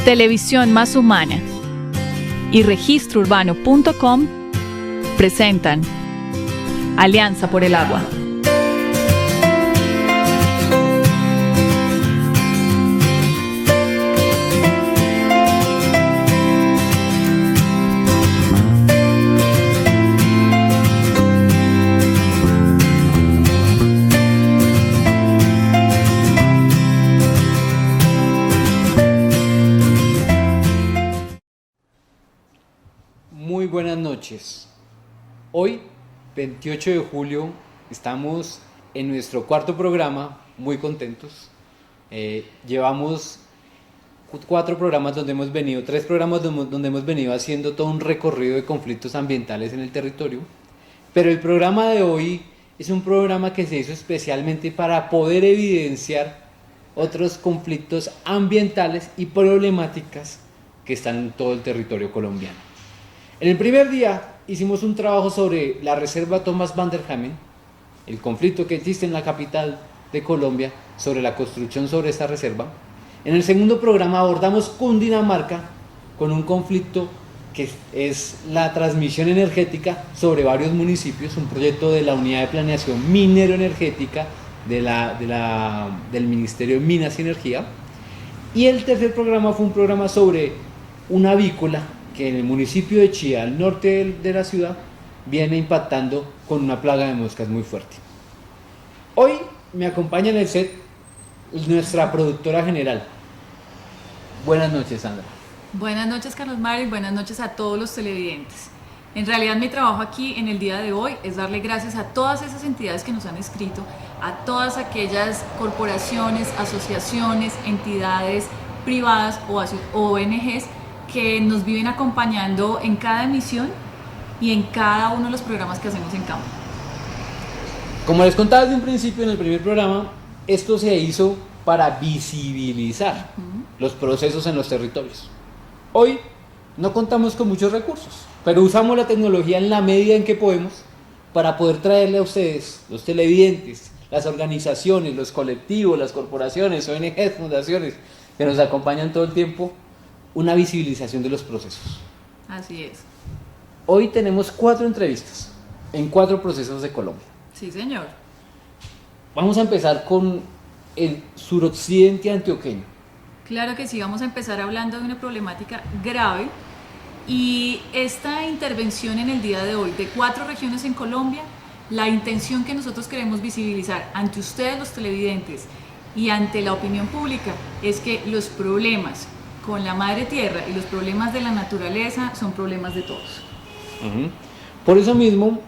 Televisión Más Humana y registrourbano.com presentan Alianza por el Agua. Muy buenas noches. Hoy, 28 de julio, estamos en nuestro cuarto programa, muy contentos. Llevamos 4 programas donde hemos venido, 3 programas donde hemos venido haciendo todo un recorrido de conflictos ambientales en el territorio. Pero el programa de hoy es un programa que se hizo especialmente para poder evidenciar otros conflictos ambientales y problemáticas que están en todo el territorio colombiano. En el primer día hicimos un trabajo sobre la reserva Thomas van der Hamen, el conflicto que existe en la capital de Colombia sobre la construcción sobre esta reserva. En el segundo programa abordamos Cundinamarca con un conflicto que es la transmisión energética sobre varios municipios, un proyecto de la Unidad de Planeación Minero-Energética del Ministerio de Minas y Energía. Y el tercer programa fue un programa sobre una avícola que en el municipio de Chía, al norte de la ciudad, viene impactando con una plaga de moscas muy fuerte. Hoy me acompaña en el set nuestra productora general. Buenas noches, Sandra. Buenas noches, Carlos Mario, y buenas noches a todos los televidentes. En realidad mi trabajo aquí en el día de hoy es darle gracias a todas esas entidades que nos han escrito, a todas aquellas corporaciones, asociaciones, entidades privadas o ONGs que nos viven acompañando en cada emisión y en cada uno de los programas que hacemos en campo. Como les contaba desde un principio en el primer programa, esto se hizo para visibilizar los procesos en los territorios. Hoy no contamos con muchos recursos, pero usamos la tecnología en la medida en que podemos para poder traerle a ustedes, los televidentes, las organizaciones, los colectivos, las corporaciones, ONGs, fundaciones que nos acompañan todo el tiempo, una visibilización de los procesos. Así es. Hoy tenemos 4 entrevistas en 4 procesos de Colombia. Sí, señor. Vamos a empezar con el suroccidente antioqueño. Claro que sí, vamos a empezar hablando de una problemática grave y esta intervención en el día de hoy de 4 regiones en Colombia, la intención que nosotros queremos visibilizar ante ustedes los televidentes y ante la opinión pública es que los problemas con la madre tierra y los problemas de la naturaleza son problemas de todos. Por eso mismo,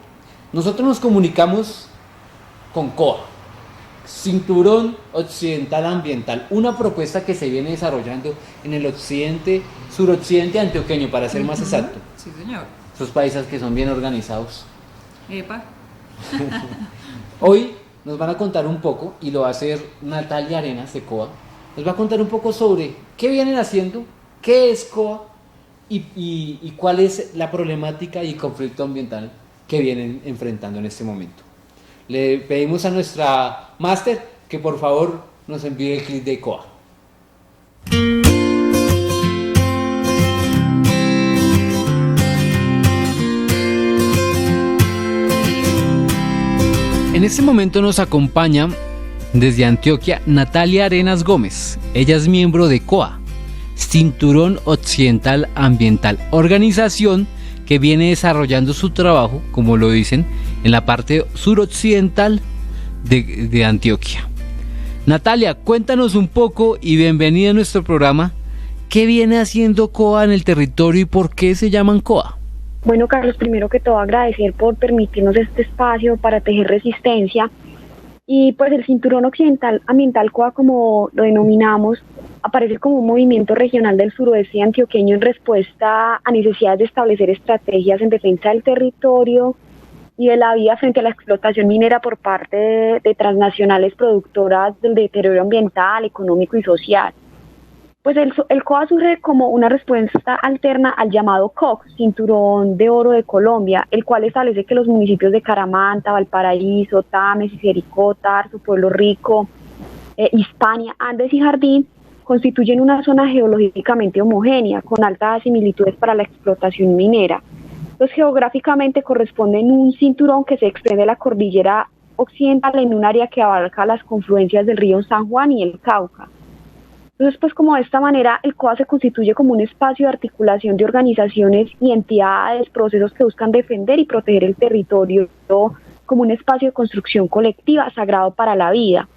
nosotros nos comunicamos con COA, Cinturón Occidental Ambiental, una propuesta que se viene desarrollando en el suroccidente antioqueño, para ser más exacto. Sí, señor. Esos países que son bien organizados. Epa. Hoy nos van a contar un poco, y lo va a hacer Natalia Arenas de COA. Nos va a contar un poco sobre qué vienen haciendo, qué es COA y cuál es la problemática y conflicto ambiental que vienen enfrentando en este momento. Le pedimos a nuestra máster que por favor nos envíe el clip de COA. En este momento nos acompaña desde Antioquia Natalia Arenas Gómez. Ella es miembro de COA, Cinturón Occidental Ambiental, organización que viene desarrollando su trabajo, como lo dicen, en la parte suroccidental de Antioquia. Natalia, cuéntanos un poco y bienvenida a nuestro programa. ¿Qué viene haciendo COA en el territorio y por qué se llaman COA? Bueno, Carlos, primero que todo agradecer por permitirnos este espacio para tejer resistencia. Y pues el Cinturón Occidental Ambiental COA, como lo denominamos, aparece como un movimiento regional del suroeste antioqueño en respuesta a necesidades de establecer estrategias en defensa del territorio y de la vida frente a la explotación minera por parte de transnacionales productoras del deterioro ambiental, económico y social. Pues el COA surge como una respuesta alterna al llamado COC, Cinturón de Oro de Colombia, el cual establece que los municipios de Caramanta, Valparaíso, Tames, Jericó, Tarso, Pueblo Rico, Hispania, Andes y Jardín constituyen una zona geológicamente homogénea, con altas similitudes para la explotación minera. Entonces, geográficamente corresponden un cinturón que se extiende de la cordillera occidental en un área que abarca las confluencias del río San Juan y el Cauca. Entonces, pues como de esta manera, el COA se constituye como un espacio de articulación de organizaciones y entidades, procesos que buscan defender y proteger el territorio como un espacio de construcción colectiva sagrado para la vida,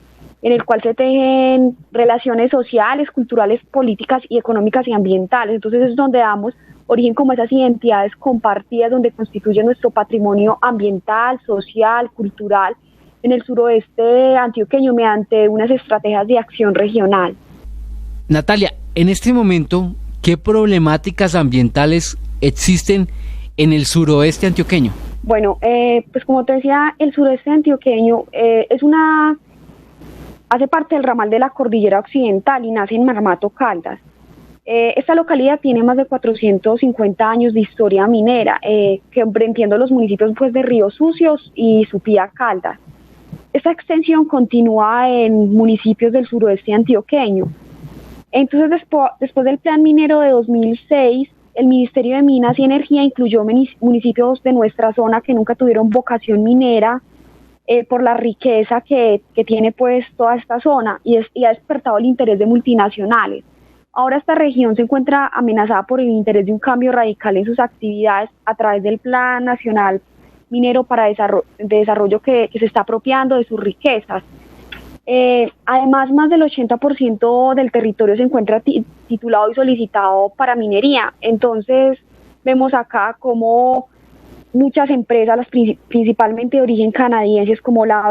en el cual se tejen relaciones sociales, culturales, políticas y económicas y ambientales. Entonces es donde damos origen como esas identidades compartidas, donde constituye nuestro patrimonio ambiental, social, cultural, en el suroeste antioqueño mediante unas estrategias de acción regional. Natalia, en este momento, ¿qué problemáticas ambientales existen en el suroeste antioqueño? Bueno, pues como te decía, el suroeste antioqueño hace parte del ramal de la cordillera occidental y nace en Marmato, Caldas. Esta localidad tiene más de 450 años de historia minera, comprendiendo los municipios pues, de Ríos Sucios y Supía, Caldas. Esta extensión continúa en municipios del suroeste antioqueño. Entonces, después del Plan Minero de 2006, el Ministerio de Minas y Energía incluyó municipios de nuestra zona que nunca tuvieron vocación minera por la riqueza que tiene pues toda esta zona y ha despertado el interés de multinacionales. Ahora esta región se encuentra amenazada por el interés de un cambio radical en sus actividades a través del Plan Nacional Minero para Desarrollo que se está apropiando de sus riquezas. Además, más del 80% del territorio se encuentra titulado y solicitado para minería. Entonces, vemos acá como muchas empresas, las principalmente de origen canadienses, como la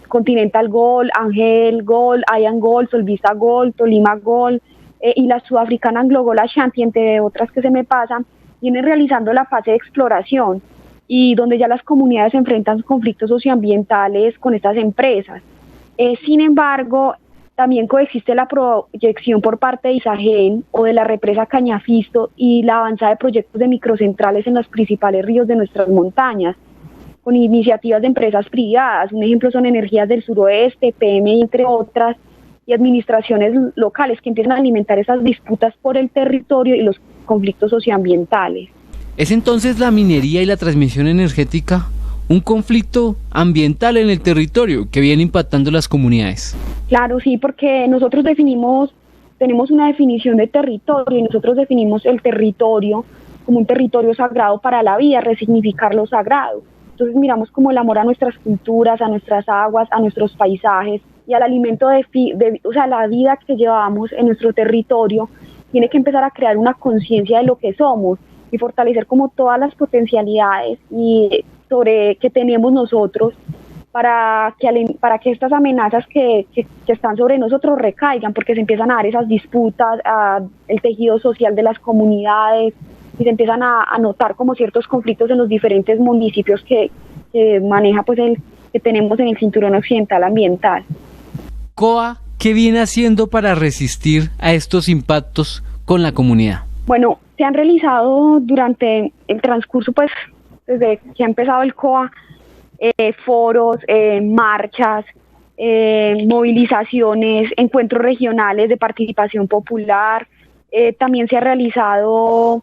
Continental Gold, Angel Gold, Ian Gold, Solvisa Gold, Tolima Gold y la sudafricana Anglo Gold Ashanti, entre otras que se me pasan, vienen realizando la fase de exploración y donde ya las comunidades enfrentan conflictos socioambientales con estas empresas. Sin embargo, también coexiste la proyección por parte de Isagen o de la represa Cañafisto y la avanzada de proyectos de microcentrales en los principales ríos de nuestras montañas, con iniciativas de empresas privadas. Un ejemplo son Energías del Suroeste, PM, entre otras, y administraciones locales que empiezan a alimentar esas disputas por el territorio y los conflictos socioambientales. ¿Es entonces la minería y la transmisión energética un conflicto ambiental en el territorio que viene impactando las comunidades? Claro, sí, porque nosotros tenemos una definición de territorio y nosotros definimos el territorio como un territorio sagrado para la vida, resignificar lo sagrado. Entonces miramos como el amor a nuestras culturas, a nuestras aguas, a nuestros paisajes y al alimento o sea, la vida que llevamos en nuestro territorio tiene que empezar a crear una conciencia de lo que somos y fortalecer como todas las potencialidades y que tenemos nosotros para que estas amenazas que están sobre nosotros recaigan, porque se empiezan a dar esas disputas, el tejido social de las comunidades y se empiezan a notar como ciertos conflictos en los diferentes municipios que maneja pues que tenemos en el cinturón occidental ambiental. COA, ¿qué viene haciendo para resistir a estos impactos con la comunidad? Bueno, se han realizado durante el transcurso pues desde que ha empezado el COA, foros, marchas, movilizaciones, encuentros regionales de participación popular. También se ha realizado,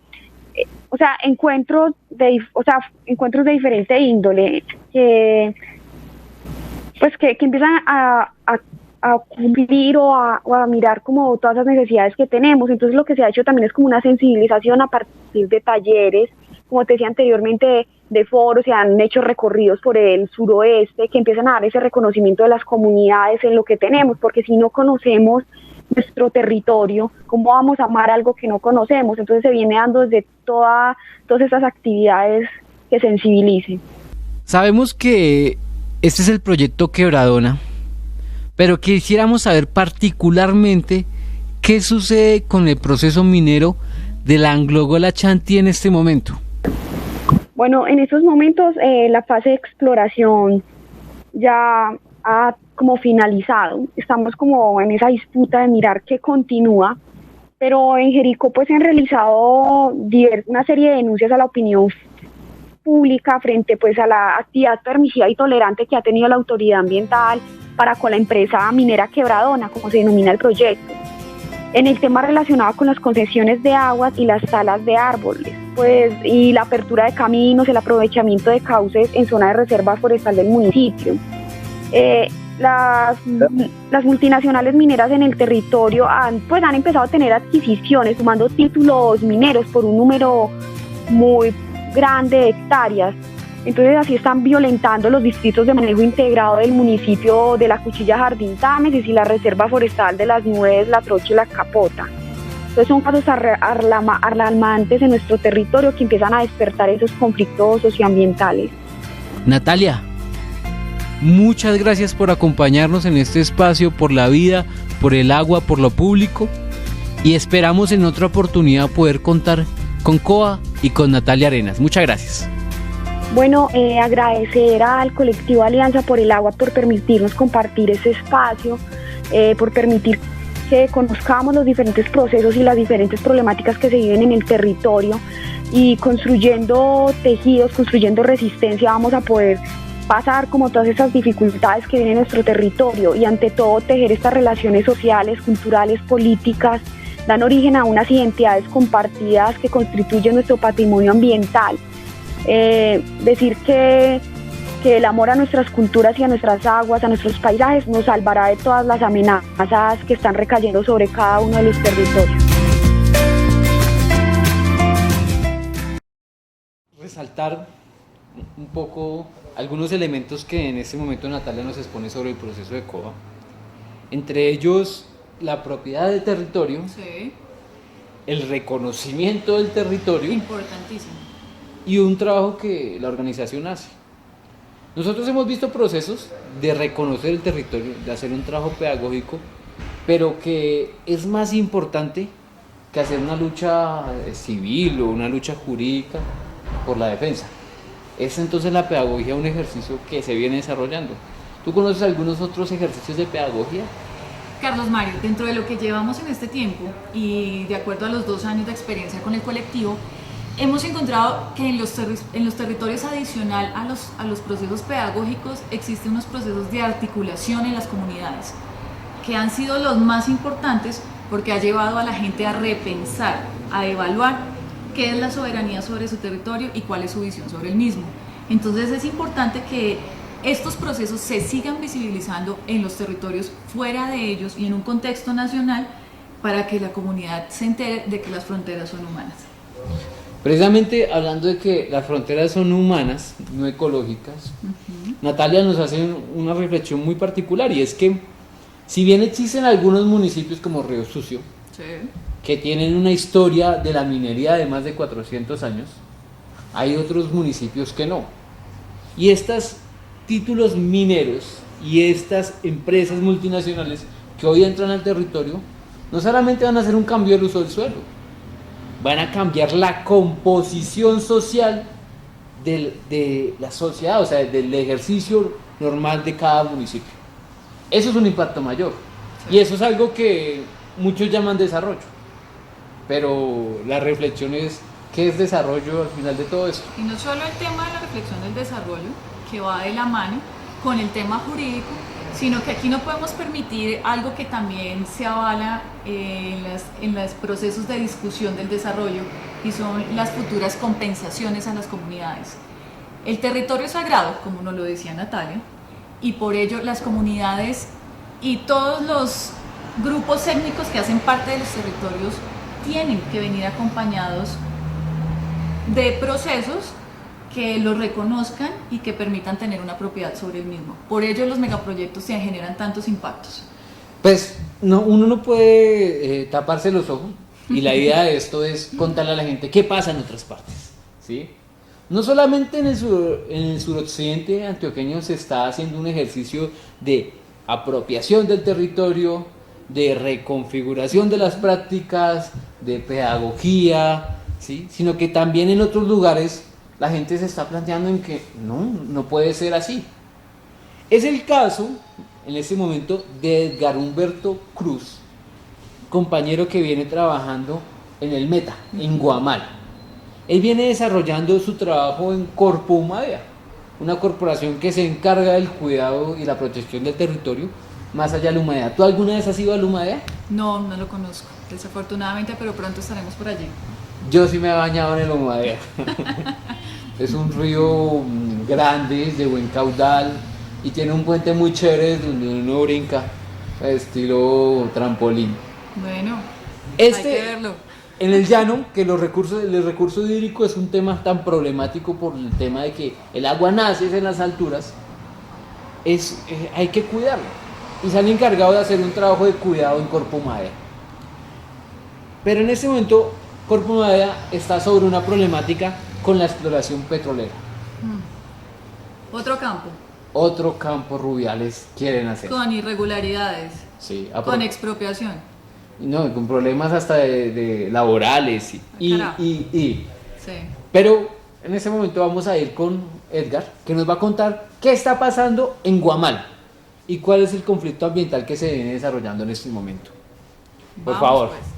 encuentros de diferente índole que empiezan a cumplir o a mirar como todas las necesidades que tenemos. Entonces lo que se ha hecho también es como una sensibilización a partir de talleres, como te decía anteriormente, de foros. Se han hecho recorridos por el suroeste que empiezan a dar ese reconocimiento de las comunidades en lo que tenemos, porque si no conocemos nuestro territorio, ¿cómo vamos a amar algo que no conocemos? Entonces se viene dando desde todas esas actividades que sensibilicen. Sabemos que este es el proyecto Quebradona, pero quisiéramos saber particularmente qué sucede con el proceso minero de la Anglo Gold Ashanti en este momento. Bueno, en estos momentos la fase de exploración ya ha como finalizado. Estamos como en esa disputa de mirar qué continúa, pero en Jericó pues se han realizado una serie de denuncias a la opinión pública frente pues a la actividad permisiva y tolerante que ha tenido la autoridad ambiental para con la empresa minera Quebradona, como se denomina el proyecto. en el tema relacionado con las concesiones de aguas y las talas de árboles, pues, y la apertura de caminos, el aprovechamiento de cauces en zona de reserva forestal del municipio. Las multinacionales mineras en el territorio han empezado a tener adquisiciones, sumando títulos mineros por un número muy grande de hectáreas. Entonces así están violentando los distritos de manejo integrado del municipio de La Cuchilla, Jardín Támesis y la reserva forestal de las Nubes, La Trocha y La Capota. Entonces son casos alarmantes en nuestro territorio que empiezan a despertar esos conflictos socioambientales. Natalia, muchas gracias por acompañarnos en este espacio, por la vida, por el agua, por lo público, y esperamos en otra oportunidad poder contar con COA y con Natalia Arenas. Muchas gracias. Bueno, agradecer al colectivo Alianza por el Agua por permitirnos compartir ese espacio, por permitir que conozcamos los diferentes procesos y las diferentes problemáticas que se viven en el territorio, y construyendo tejidos, construyendo resistencia, vamos a poder pasar como todas esas dificultades que vienen en nuestro territorio, y ante todo tejer estas relaciones sociales, culturales, políticas, dan origen a unas identidades compartidas que constituyen nuestro patrimonio ambiental. Decir que el amor a nuestras culturas y a nuestras aguas, a nuestros paisajes, nos salvará de todas las amenazas que están recayendo sobre cada uno de los territorios. Resaltar un poco algunos elementos que en este momento Natalia nos expone sobre el proceso de COA. Entre ellos, la propiedad del territorio, Sí, el reconocimiento del territorio importantísimo. y un trabajo que la organización hace. Nosotros hemos visto procesos de reconocer el territorio, de hacer un trabajo pedagógico, pero que es más importante que hacer una lucha civil o una lucha jurídica por la defensa. Es entonces la pedagogía un ejercicio que se viene desarrollando. ¿Tú conoces algunos otros ejercicios de pedagogía? Carlos Mario, dentro de lo que llevamos en este tiempo y de acuerdo a los 2 años de experiencia con el colectivo, hemos encontrado que en los territorios adicional a los procesos pedagógicos existen unos procesos de articulación en las comunidades que han sido los más importantes, porque ha llevado a la gente a repensar, a evaluar qué es la soberanía sobre su territorio y cuál es su visión sobre el mismo. Entonces es importante que estos procesos se sigan visibilizando en los territorios fuera de ellos y en un contexto nacional, para que la comunidad se entere de que las fronteras son humanas. Precisamente hablando de que las fronteras son humanas, no ecológicas, Natalia nos hace una reflexión muy particular, y es que si bien existen algunos municipios como Río Sucio, Sí. que tienen una historia de la minería de más de 400 años, hay otros municipios que no. Y estos títulos mineros y estas empresas multinacionales que hoy entran al territorio, no solamente van a hacer un cambio del uso del suelo, van a cambiar la composición social de la sociedad, o sea, del ejercicio normal de cada municipio. Eso es un impacto mayor. Sí. Y eso es algo que muchos llaman desarrollo. Pero la reflexión es, ¿qué es desarrollo al final de todo eso? Y no solo el tema de la reflexión del desarrollo, que va de la mano con el tema jurídico, sino que aquí no podemos permitir algo que también se avala en los procesos de discusión del desarrollo, y son las futuras compensaciones a las comunidades. El territorio es sagrado, como nos lo decía Natalia, y por ello las comunidades y todos los grupos étnicos que hacen parte de los territorios tienen que venir acompañados de procesos que los reconozcan y que permitan tener una propiedad sobre el mismo. Por ello los megaproyectos se generan tantos impactos. Pues no, uno no puede taparse los ojos, y la idea de esto es contarle a la gente qué pasa en otras partes, ¿sí? No solamente en el suroccidente antioqueño se está haciendo un ejercicio de apropiación del territorio, de reconfiguración de las prácticas, de pedagogía, ¿sí? Sino que también en otros lugares la gente se está planteando en que no puede ser así. Es el caso, en este momento, de Edgar Humberto Cruz, compañero que viene trabajando en el Meta, en Guamal. Él viene desarrollando su trabajo en Corpo Humadea, una corporación que se encarga del cuidado y la protección del territorio, más allá de la Humadea. ¿Tú alguna vez has ido a la Humadea? No, no lo conozco, desafortunadamente, pero pronto estaremos por allí. Yo sí me he bañado en el Humadea. Es un río grande, de buen caudal, y tiene un puente muy chévere donde uno brinca, estilo trampolín. Bueno, hay que verlo. En el llano, que el recurso hídrico es un tema tan problemático por el tema de que el agua nace en las alturas, hay que cuidarlo. Y se han encargado de hacer un trabajo de cuidado en Corpo Humadea. Pero en este momento, Corpo Humadea está sobre una problemática con la exploración petrolera. Otro campo Rubiales quieren hacer. Con irregularidades. Sí, con expropiación. No, con problemas hasta de laborales y. Sí. Pero en este momento vamos a ir con Edgar, que nos va a contar qué está pasando en Guamal y cuál es el conflicto ambiental que se viene desarrollando en este momento. Por favor. Pues.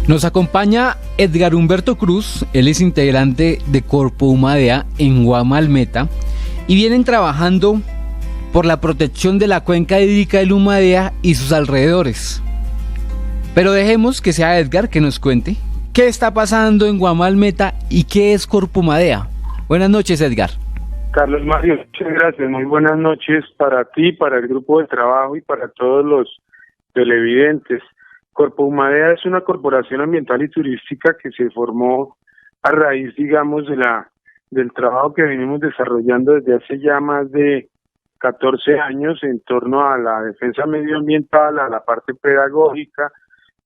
Nos acompaña Edgar Humberto Cruz, él es integrante de Corpo Humadea en Guamal Meta y vienen trabajando por la protección de la cuenca hídrica del Humadea y sus alrededores. Pero dejemos que sea Edgar que nos cuente qué está pasando en Guamal Meta y qué es Corpo Humadea. Buenas noches, Edgar. Carlos Mario, muchas gracias. Muy buenas noches para ti, para el grupo de trabajo y para todos los televidentes. Corpo Humadea es una corporación ambiental y turística que se formó a raíz, digamos, del trabajo que venimos desarrollando desde hace ya más de 14 años en torno a la defensa medioambiental, a la parte pedagógica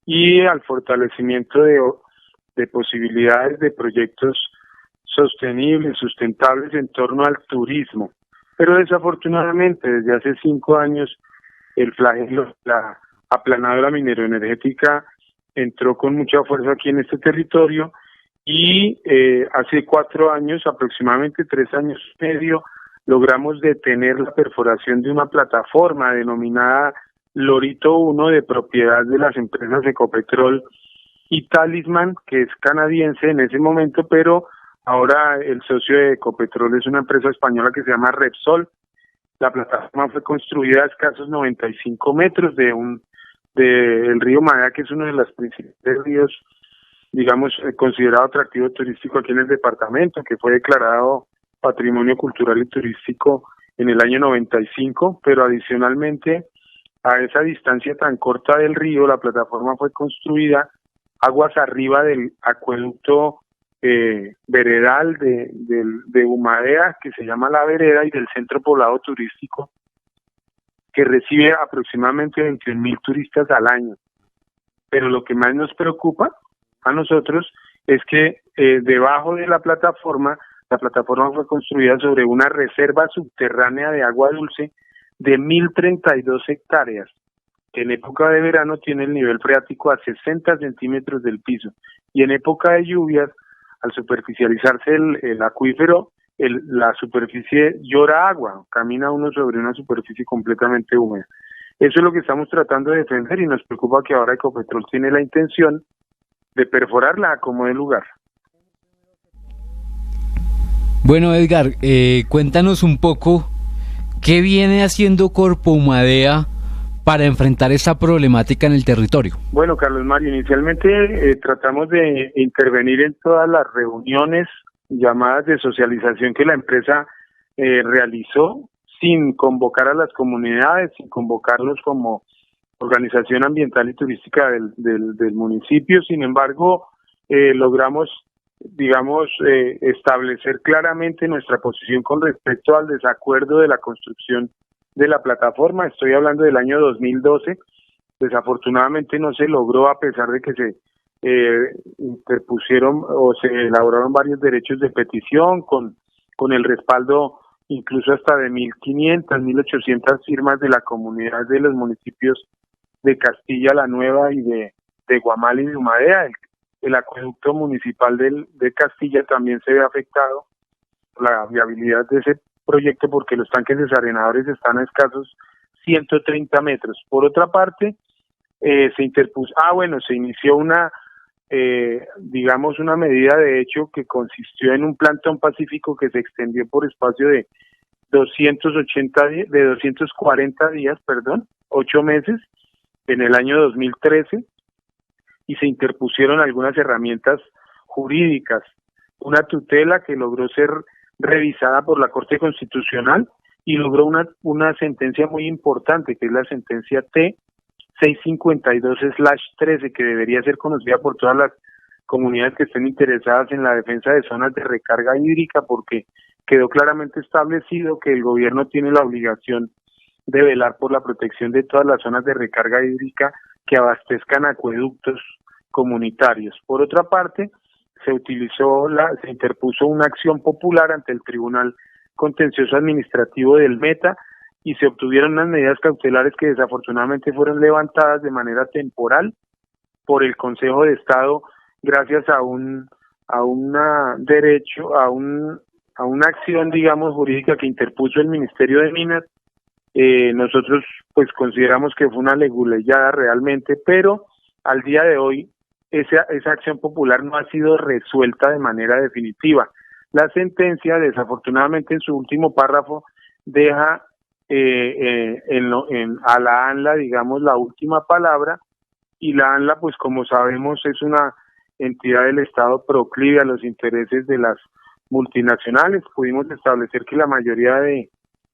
y al fortalecimiento de posibilidades de proyectos sostenibles, sustentables en torno al turismo. Pero desafortunadamente desde hace 5 años el flagelo, la aplanadora mineroenergética entró con mucha fuerza aquí en este territorio y hace 4 años, aproximadamente 3 años y medio, logramos detener la perforación de una plataforma denominada Lorito 1 de propiedad de las empresas Ecopetrol y Talisman, que es canadiense en ese momento, pero ahora el socio de Ecopetrol es una empresa española que se llama Repsol. La plataforma fue construida a escasos 95 metros del río Humadea, que es uno de los principales ríos, digamos, considerado atractivo turístico aquí en el departamento, que fue declarado Patrimonio Cultural y Turístico en el año 95, pero adicionalmente a esa distancia tan corta del río, la plataforma fue construida aguas arriba del acueducto veredal de Humadea, que se llama La Vereda, y del centro poblado turístico, que recibe aproximadamente 21,000 turistas al año. Pero lo que más nos preocupa a nosotros es que debajo de la plataforma fue construida sobre una reserva subterránea de agua dulce de 1.032 hectáreas, que en época de verano tiene el nivel freático a 60 centímetros del piso, y en época de lluvias, al superficializarse el acuífero, la superficie llora agua, camina uno sobre una superficie completamente húmeda. Eso es lo que estamos tratando de defender y nos preocupa que ahora Ecopetrol tiene la intención de perforarla como de lugar. Bueno, Edgar, cuéntanos un poco qué viene haciendo Corpo Humadea para enfrentar esta problemática en el territorio. Bueno, Carlos Mario, inicialmente tratamos de intervenir en todas las reuniones, llamadas de socialización que la empresa realizó, sin convocar a las comunidades, sin convocarlos como organización ambiental y turística del municipio. Sin embargo, logramos, digamos, establecer claramente nuestra posición con respecto al desacuerdo de la construcción de la plataforma. Estoy hablando del año 2012. Desafortunadamente no se logró, a pesar de que se interpusieron o se elaboraron varios derechos de petición con el respaldo incluso hasta de 1.500, 1.800 firmas de la comunidad de los municipios de Castilla la Nueva y de Guamal y de Humadea. El acueducto municipal de Castilla también se ve afectado por la viabilidad de ese proyecto, porque los tanques desarenadores están a escasos 130 metros. Por otra parte, se inició una digamos, una medida de hecho que consistió en un plantón pacífico que se extendió por espacio de 240 días, 8 meses, en el año 2013, y se interpusieron algunas herramientas jurídicas, una tutela que logró ser revisada por la Corte Constitucional y logró una sentencia muy importante, que es la sentencia T-652/13, que debería ser conocida por todas las comunidades que estén interesadas en la defensa de zonas de recarga hídrica, porque quedó claramente establecido que el gobierno tiene la obligación de velar por la protección de todas las zonas de recarga hídrica que abastezcan acueductos comunitarios. Por otra parte, se interpuso una acción popular ante el Tribunal Contencioso Administrativo del Meta y se obtuvieron unas medidas cautelares que desafortunadamente fueron levantadas de manera temporal por el Consejo de Estado gracias a una acción, digamos, jurídica que interpuso el Ministerio de Minas. Nosotros pues consideramos que fue una leguleyada realmente, pero al día de hoy esa acción popular no ha sido resuelta de manera definitiva. La sentencia, desafortunadamente, en su último párrafo deja a la ANLA, digamos, la última palabra, y la ANLA, pues como sabemos, es una entidad del Estado proclive a los intereses de las multinacionales. Pudimos establecer que la mayoría de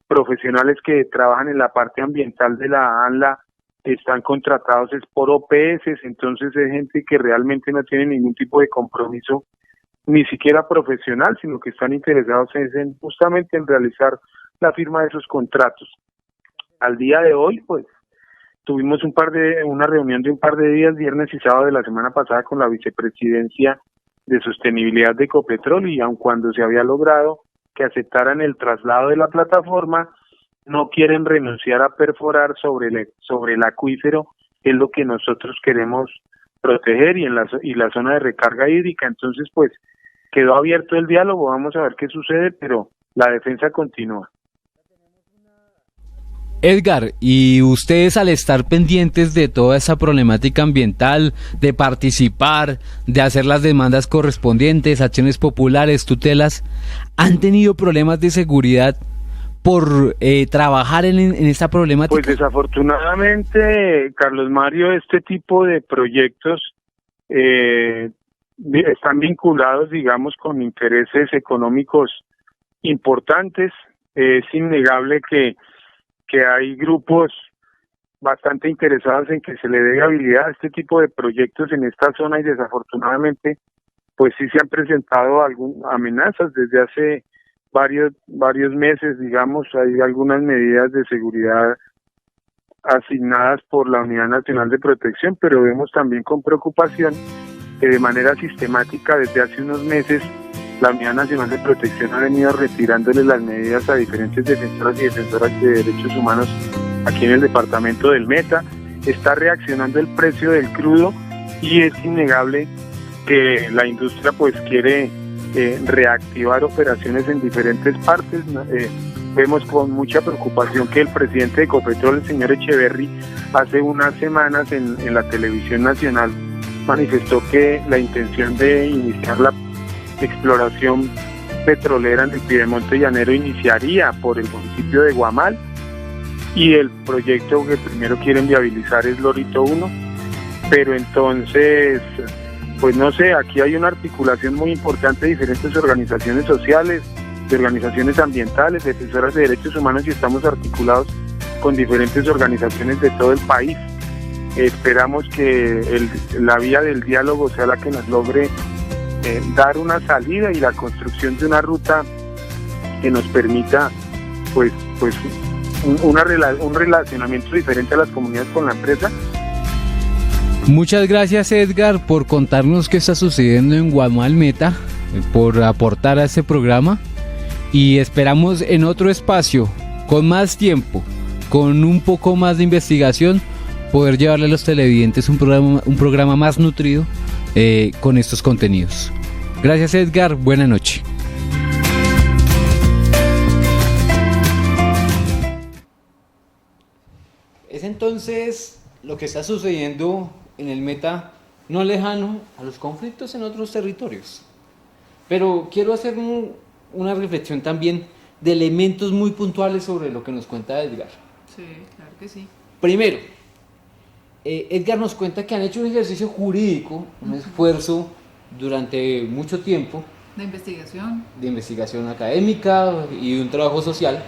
profesionales que trabajan en la parte ambiental de la ANLA están contratados por OPS, entonces es gente que realmente no tiene ningún tipo de compromiso, ni siquiera profesional, sino que están interesados justamente en realizar la firma de esos contratos. Al día de hoy, pues, tuvimos una reunión de un par de días, viernes y sábado de la semana pasada, con la vicepresidencia de sostenibilidad de Ecopetrol, y aun cuando se había logrado que aceptaran el traslado de la plataforma, no quieren renunciar a perforar sobre el acuífero, que es lo que nosotros queremos proteger, y la zona de recarga hídrica. Entonces, pues, quedó abierto el diálogo, vamos a ver qué sucede, pero la defensa continúa. Edgar, y ustedes, al estar pendientes de toda esa problemática ambiental, de participar, de hacer las demandas correspondientes, acciones populares, tutelas, ¿han tenido problemas de seguridad por trabajar en esta problemática? Pues desafortunadamente, Carlos Mario, este tipo de proyectos están vinculados, digamos, con intereses económicos importantes. Es innegable que hay grupos bastante interesados en que se le dé habilidad a este tipo de proyectos en esta zona, y desafortunadamente pues sí se han presentado amenazas desde hace varios meses. Digamos, hay algunas medidas de seguridad asignadas por la Unidad Nacional de Protección, pero vemos también con preocupación que de manera sistemática desde hace unos meses la Unidad Nacional de Protección ha venido retirándole las medidas a diferentes defensoras y defensoras de derechos humanos aquí en el departamento del Meta. Está reaccionando el precio del crudo, y es innegable que la industria pues quiere reactivar operaciones en diferentes partes. Vemos con mucha preocupación que el presidente de Ecopetrol, el señor Echeverry, hace unas semanas en la televisión nacional manifestó que la intención de iniciar la exploración petrolera en el Piedemonte Llanero iniciaría por el municipio de Guamal, y el proyecto que primero quieren viabilizar es Lorito 1, pero entonces, pues no sé, aquí hay una articulación muy importante de diferentes organizaciones sociales, de organizaciones ambientales, defensoras de derechos humanos, y estamos articulados con diferentes organizaciones de todo el país. Esperamos que la vía del diálogo sea la que nos logre dar una salida y la construcción de una ruta que nos permita pues un relacionamiento diferente a las comunidades con la empresa. Muchas gracias, Edgar, por contarnos qué está sucediendo en Guamal Meta, por aportar a este programa, y esperamos en otro espacio, con más tiempo, con un poco más de investigación, poder llevarle a los televidentes un programa más nutrido con estos contenidos. Gracias, Edgar, buena noche. Es entonces lo que está sucediendo en el Meta no lejano a los conflictos en otros territorios. Pero quiero hacer una reflexión también de elementos muy puntuales sobre lo que nos cuenta Edgar. Sí, claro que sí. Primero, Edgar nos cuenta que han hecho un ejercicio jurídico, un esfuerzo durante mucho tiempo De investigación académica y de un trabajo social,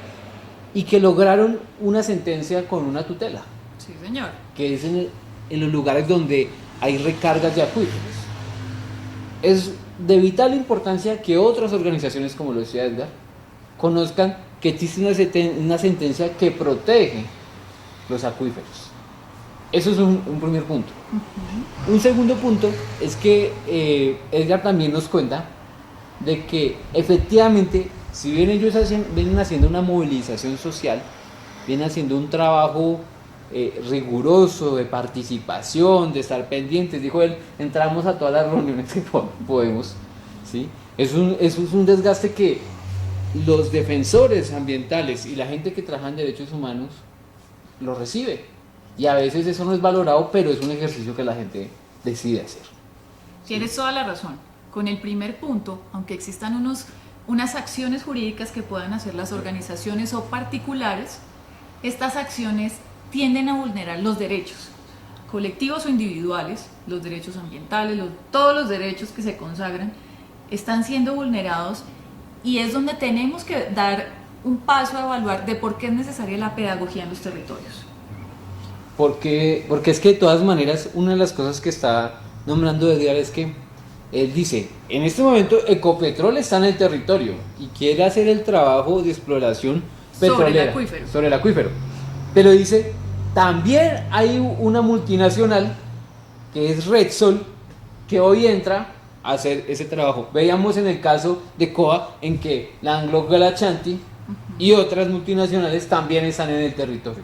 y que lograron una sentencia con una tutela, Sí, señor. que es en los lugares donde hay recargas de acuíferos. Es de vital importancia que otras organizaciones, como lo decía Edgar, conozcan que existe una sentencia que protege los acuíferos. Eso es un primer punto. Un segundo punto es que Edgar también nos cuenta de que efectivamente, si bien ellos vienen haciendo una movilización social, vienen haciendo un trabajo riguroso de participación, de estar pendientes, dijo él, entramos a todas las reuniones que podemos, ¿sí? Eso es un desgaste que los defensores ambientales y la gente que trabaja en derechos humanos lo recibe, y a veces eso no es valorado, pero es un ejercicio que la gente decide hacer. Tienes toda la razón. Con el primer punto, aunque existan unas acciones jurídicas que puedan hacer las organizaciones o particulares, estas acciones tienden a vulnerar los derechos colectivos o individuales, los derechos ambientales, todos los derechos que se consagran están siendo vulnerados, y es donde tenemos que dar un paso a evaluar de por qué es necesaria la pedagogía en los territorios. Porque es que de todas maneras, una de las cosas que está nombrando Edgar es que él dice, en este momento Ecopetrol está en el territorio y quiere hacer el trabajo de exploración petrolera sobre el acuífero. Pero dice, también hay una multinacional que es Repsol, que hoy entra a hacer ese trabajo. Veíamos en el caso de COA en que la Anglo Gala Ashanti y otras multinacionales también están en el territorio.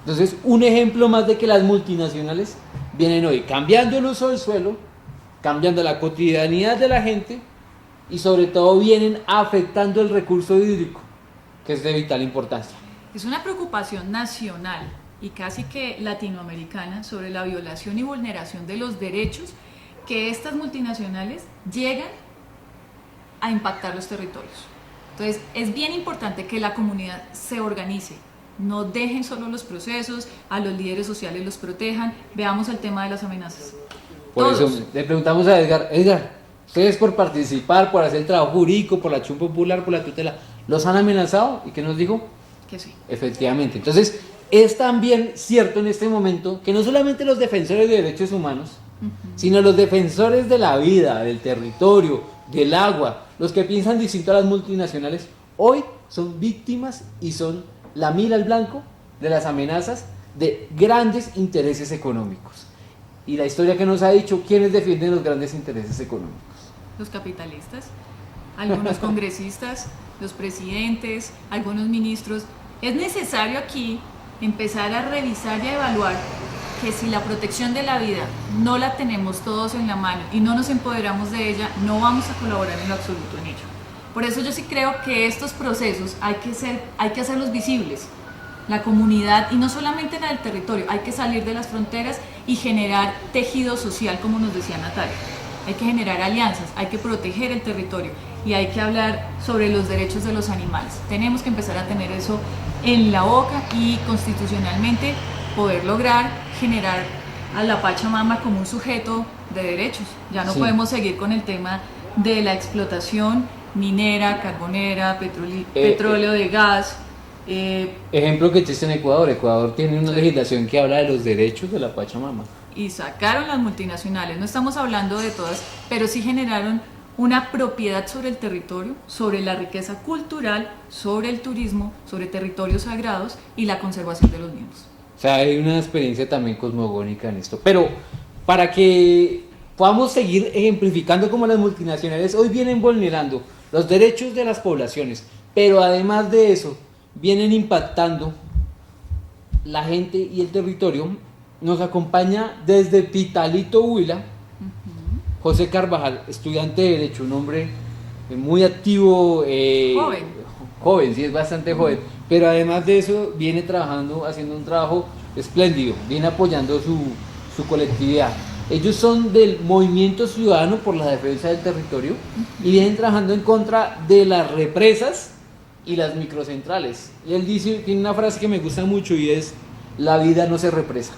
Entonces, un ejemplo más de que las multinacionales vienen hoy cambiando el uso del suelo, cambiando la cotidianidad de la gente, y sobre todo vienen afectando el recurso hídrico, que es de vital importancia. Es una preocupación nacional y casi que latinoamericana sobre la violación y vulneración de los derechos que estas multinacionales llegan a impactar los territorios. Entonces, es bien importante que la comunidad se organice, no dejen solo los procesos, a los líderes sociales los protejan. Veamos el tema de las amenazas. Por eso le preguntamos a Edgar, ustedes por participar, por hacer el trabajo jurídico, por la acción popular, por la tutela, ¿los han amenazado? ¿Y qué nos dijo? Que sí. Efectivamente. Entonces, es también cierto en este momento que no solamente los defensores de derechos humanos, sino los defensores de la vida, del territorio, del agua, los que piensan distinto a las multinacionales, hoy son víctimas y son la mira al blanco de las amenazas de grandes intereses económicos. Y la historia que nos ha dicho, ¿quiénes defienden los grandes intereses económicos? Los capitalistas, algunos congresistas, los presidentes, algunos ministros. Es necesario aquí empezar a revisar y a evaluar que si la protección de la vida no la tenemos todos en la mano y no nos empoderamos de ella, no vamos a colaborar en lo absoluto en ello. Por eso yo sí creo que estos procesos hay que hacerlos visibles. La comunidad, y no solamente en el territorio, hay que salir de las fronteras y generar tejido social, como nos decía Natalia. Hay que generar alianzas, hay que proteger el territorio y hay que hablar sobre los derechos de los animales. Tenemos que empezar a tener eso en la boca y constitucionalmente poder lograr generar a la Pachamama como un sujeto de derechos. Ya no podemos seguir con el tema de la explotación minera, carbonera, petróleo de gas. Ejemplo que existe en Ecuador. Ecuador tiene una legislación que habla de los derechos de la Pachamama. Y sacaron las multinacionales, no estamos hablando de todas, pero sí generaron una propiedad sobre el territorio, sobre la riqueza cultural, sobre el turismo, sobre territorios sagrados y la conservación de los mismos. O sea, hay una experiencia también cosmogónica en esto. Pero para que podamos seguir ejemplificando cómo las multinacionales hoy vienen vulnerando los derechos de las poblaciones, pero además de eso, vienen impactando la gente y el territorio, nos acompaña desde Pitalito, Huila, José Carvajal, estudiante de Derecho, un hombre muy activo, joven, sí, es bastante joven, pero además de eso viene trabajando, haciendo un trabajo espléndido, viene apoyando su colectividad. Ellos son del Movimiento Ciudadano por la Defensa del Territorio y vienen trabajando en contra de las represas y las microcentrales. Y él dice, tiene una frase que me gusta mucho y es: la vida no se represa.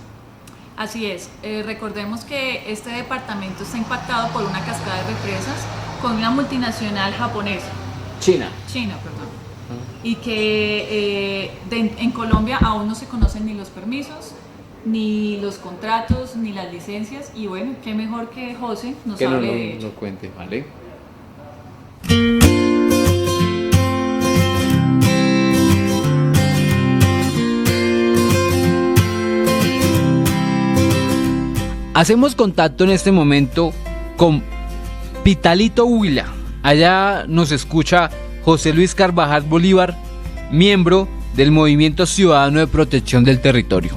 Así es, recordemos que este departamento está impactado por una cascada de represas con una multinacional japonesa. China, perdón. Y que en Colombia aún no se conocen ni los permisos, ni los contratos, ni las licencias, y bueno, qué mejor que José nos hable de ello. Lo cuente, ¿vale? Hacemos contacto en este momento con Pitalito Huila. Allá nos escucha José Luis Carvajal Bolívar, miembro del Movimiento Ciudadano de Protección del Territorio.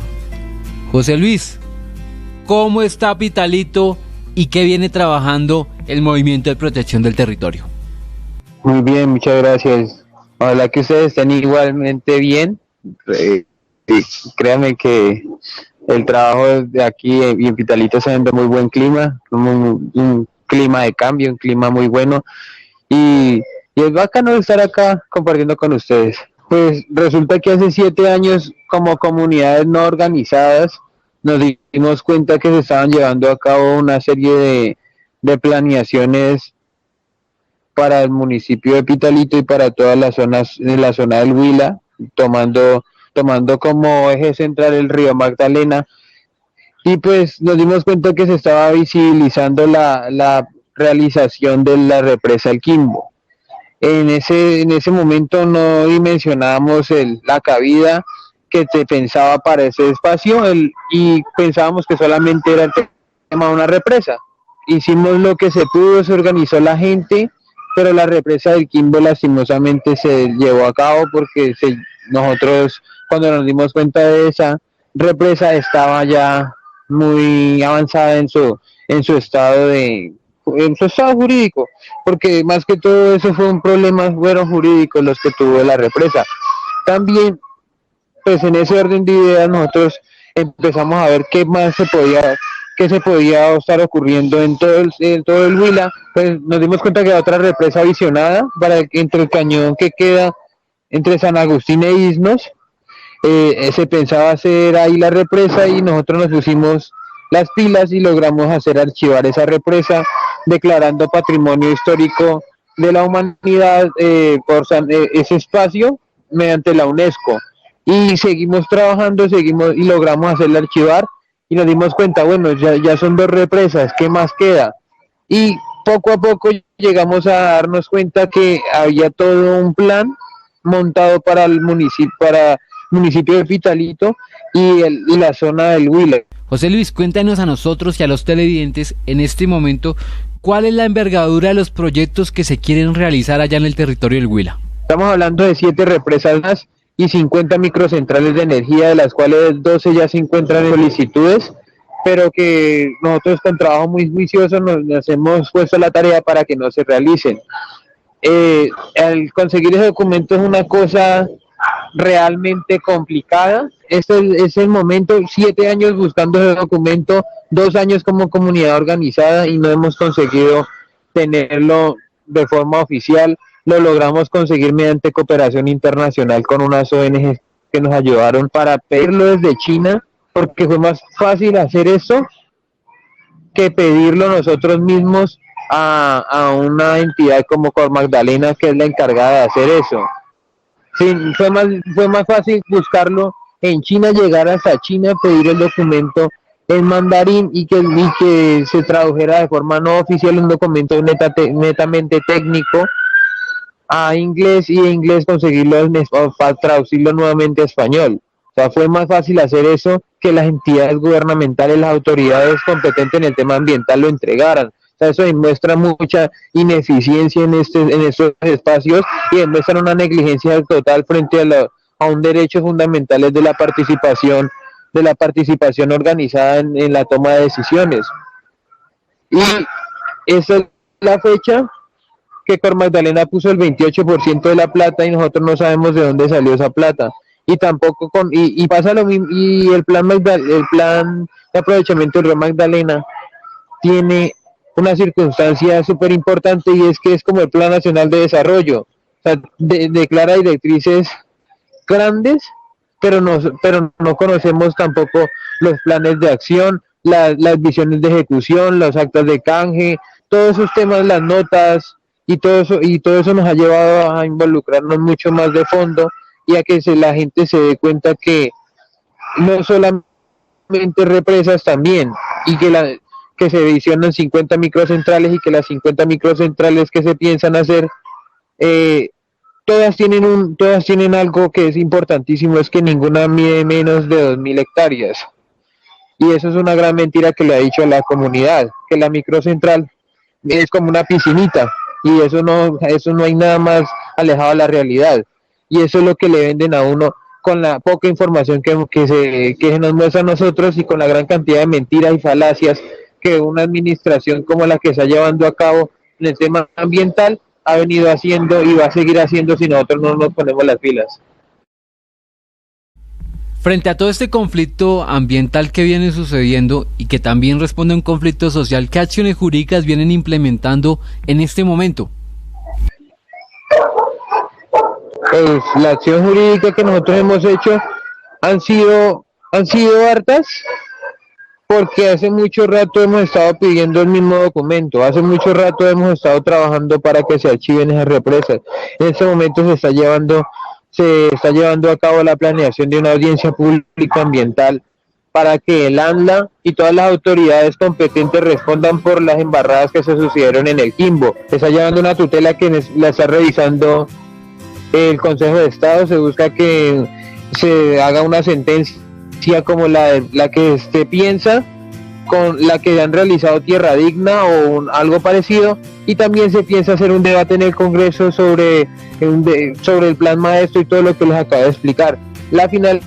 José Luis, ¿cómo está Pitalito y qué viene trabajando el Movimiento de Protección del Territorio? Muy bien, muchas gracias. Ojalá que ustedes estén igualmente bien. Créanme que el trabajo de aquí y en Pitalito se ve muy buen clima, un clima de cambio, un clima muy bueno, y es bacano estar acá compartiendo con ustedes. Pues resulta que hace 7 años, como comunidades no organizadas, nos dimos cuenta que se estaban llevando a cabo una serie de planeaciones para el municipio de Pitalito y para todas las zonas, en la zona del Huila, tomando como eje central el río Magdalena, y pues nos dimos cuenta que se estaba visibilizando la realización de la represa El Quimbo. En ese momento no dimensionábamos la cabida que se pensaba para ese espacio, y pensábamos que solamente era el tema de una represa. Hicimos lo que se pudo, se organizó la gente, pero la represa del Quimbo lastimosamente se llevó a cabo porque nosotros, cuando nos dimos cuenta de esa represa, estaba ya muy avanzada en su estado jurídico, porque más que todo eso fueron jurídicos los que tuvo la represa. También, pues en ese orden de ideas, nosotros empezamos a ver qué se podía estar ocurriendo en todo el Huila. Pues nos dimos cuenta que era otra represa visionada entre el cañón que queda entre San Agustín e Isnos. Se pensaba hacer ahí la represa, y nosotros nos pusimos las pilas y logramos archivar esa represa, declarando patrimonio histórico de la humanidad ese espacio mediante la UNESCO. Y seguimos trabajando, y logramos hacerla archivar, y nos dimos cuenta, bueno, ya son 2 represas, ¿qué más queda? Y poco a poco llegamos a darnos cuenta que había todo un plan montado para el municipio de Pitalito y la zona del Huila. José Luis, cuéntanos a nosotros y a los televidentes en este momento cuál es la envergadura de los proyectos que se quieren realizar allá en el territorio del Huila. Estamos hablando de 7 represas más y 50 microcentrales de energía, de las cuales 12 ya se encuentran en solicitudes, pero que nosotros con trabajo muy juicioso nos hemos puesto la tarea para que no se realicen. Al conseguir ese documento es una cosa realmente complicada. Este es el momento, 7 años buscando ese documento, 2 años como comunidad organizada, y no hemos conseguido tenerlo de forma oficial. Lo logramos conseguir mediante cooperación internacional con unas ONG que nos ayudaron para pedirlo desde China, porque fue más fácil hacer eso que pedirlo nosotros mismos a una entidad como Cor Magdalena, que es la encargada de hacer eso. Sí, fue más fácil buscarlo en China, llegar hasta China, pedir el documento en mandarín y que se tradujera de forma no oficial, un documento netamente técnico, a inglés, y en inglés conseguirlo para traducirlo nuevamente a español. O sea, fue más fácil hacer eso que las entidades gubernamentales, las autoridades competentes en el tema ambiental lo entregaran. O sea, eso demuestra mucha ineficiencia en estos espacios, y demuestra una negligencia total frente a un derecho fundamental de la participación organizada en la toma de decisiones. Y esa es la fecha que Cor Magdalena puso el 28% de la plata, y nosotros no sabemos de dónde salió esa plata. Y tampoco pasa lo mismo, y el plan de aprovechamiento del río Magdalena tiene una circunstancia súper importante, y es que es como el Plan Nacional de Desarrollo. O sea, declara directrices grandes, pero no conocemos tampoco los planes de acción, las visiones de ejecución, las actas de canje, todos esos temas, las notas y todo eso nos ha llevado a involucrarnos mucho más de fondo, y a que la gente se dé cuenta que no solamente represas también, y que se visionan 50 microcentrales, y que las 50 microcentrales que se piensan hacer, todas tienen algo que es importantísimo, es que ninguna mide menos de 2.000 hectáreas. Y eso es una gran mentira que le ha dicho a la comunidad, que la microcentral es como una piscinita, y eso no hay nada más alejado de la realidad. Y eso es lo que le venden a uno, con la poca información que se nos muestra a nosotros, y con la gran cantidad de mentiras y falacias que una administración como la que está llevando a cabo en el tema ambiental ha venido haciendo y va a seguir haciendo si nosotros no nos ponemos las pilas. Frente a todo este conflicto ambiental que viene sucediendo y que también responde a un conflicto social, ¿qué acciones jurídicas vienen implementando en este momento? Pues la acción jurídica que nosotros hemos hecho han sido hartas, porque hace mucho rato hemos estado pidiendo el mismo documento, hace mucho rato hemos estado trabajando para que se archiven esas represas. En este momento se está llevando a cabo la planeación de una audiencia pública ambiental para que el ANLA y todas las autoridades competentes respondan por las embarradas que se sucedieron en el Quimbo. Se está llevando una tutela que la está revisando el Consejo de Estado. Se busca que se haga una sentencia como la que se piensa, con la que han realizado Tierra Digna o algo parecido, y también se piensa hacer un debate en el Congreso sobre el plan maestro y todo lo que les acabo de explicar. La finalidad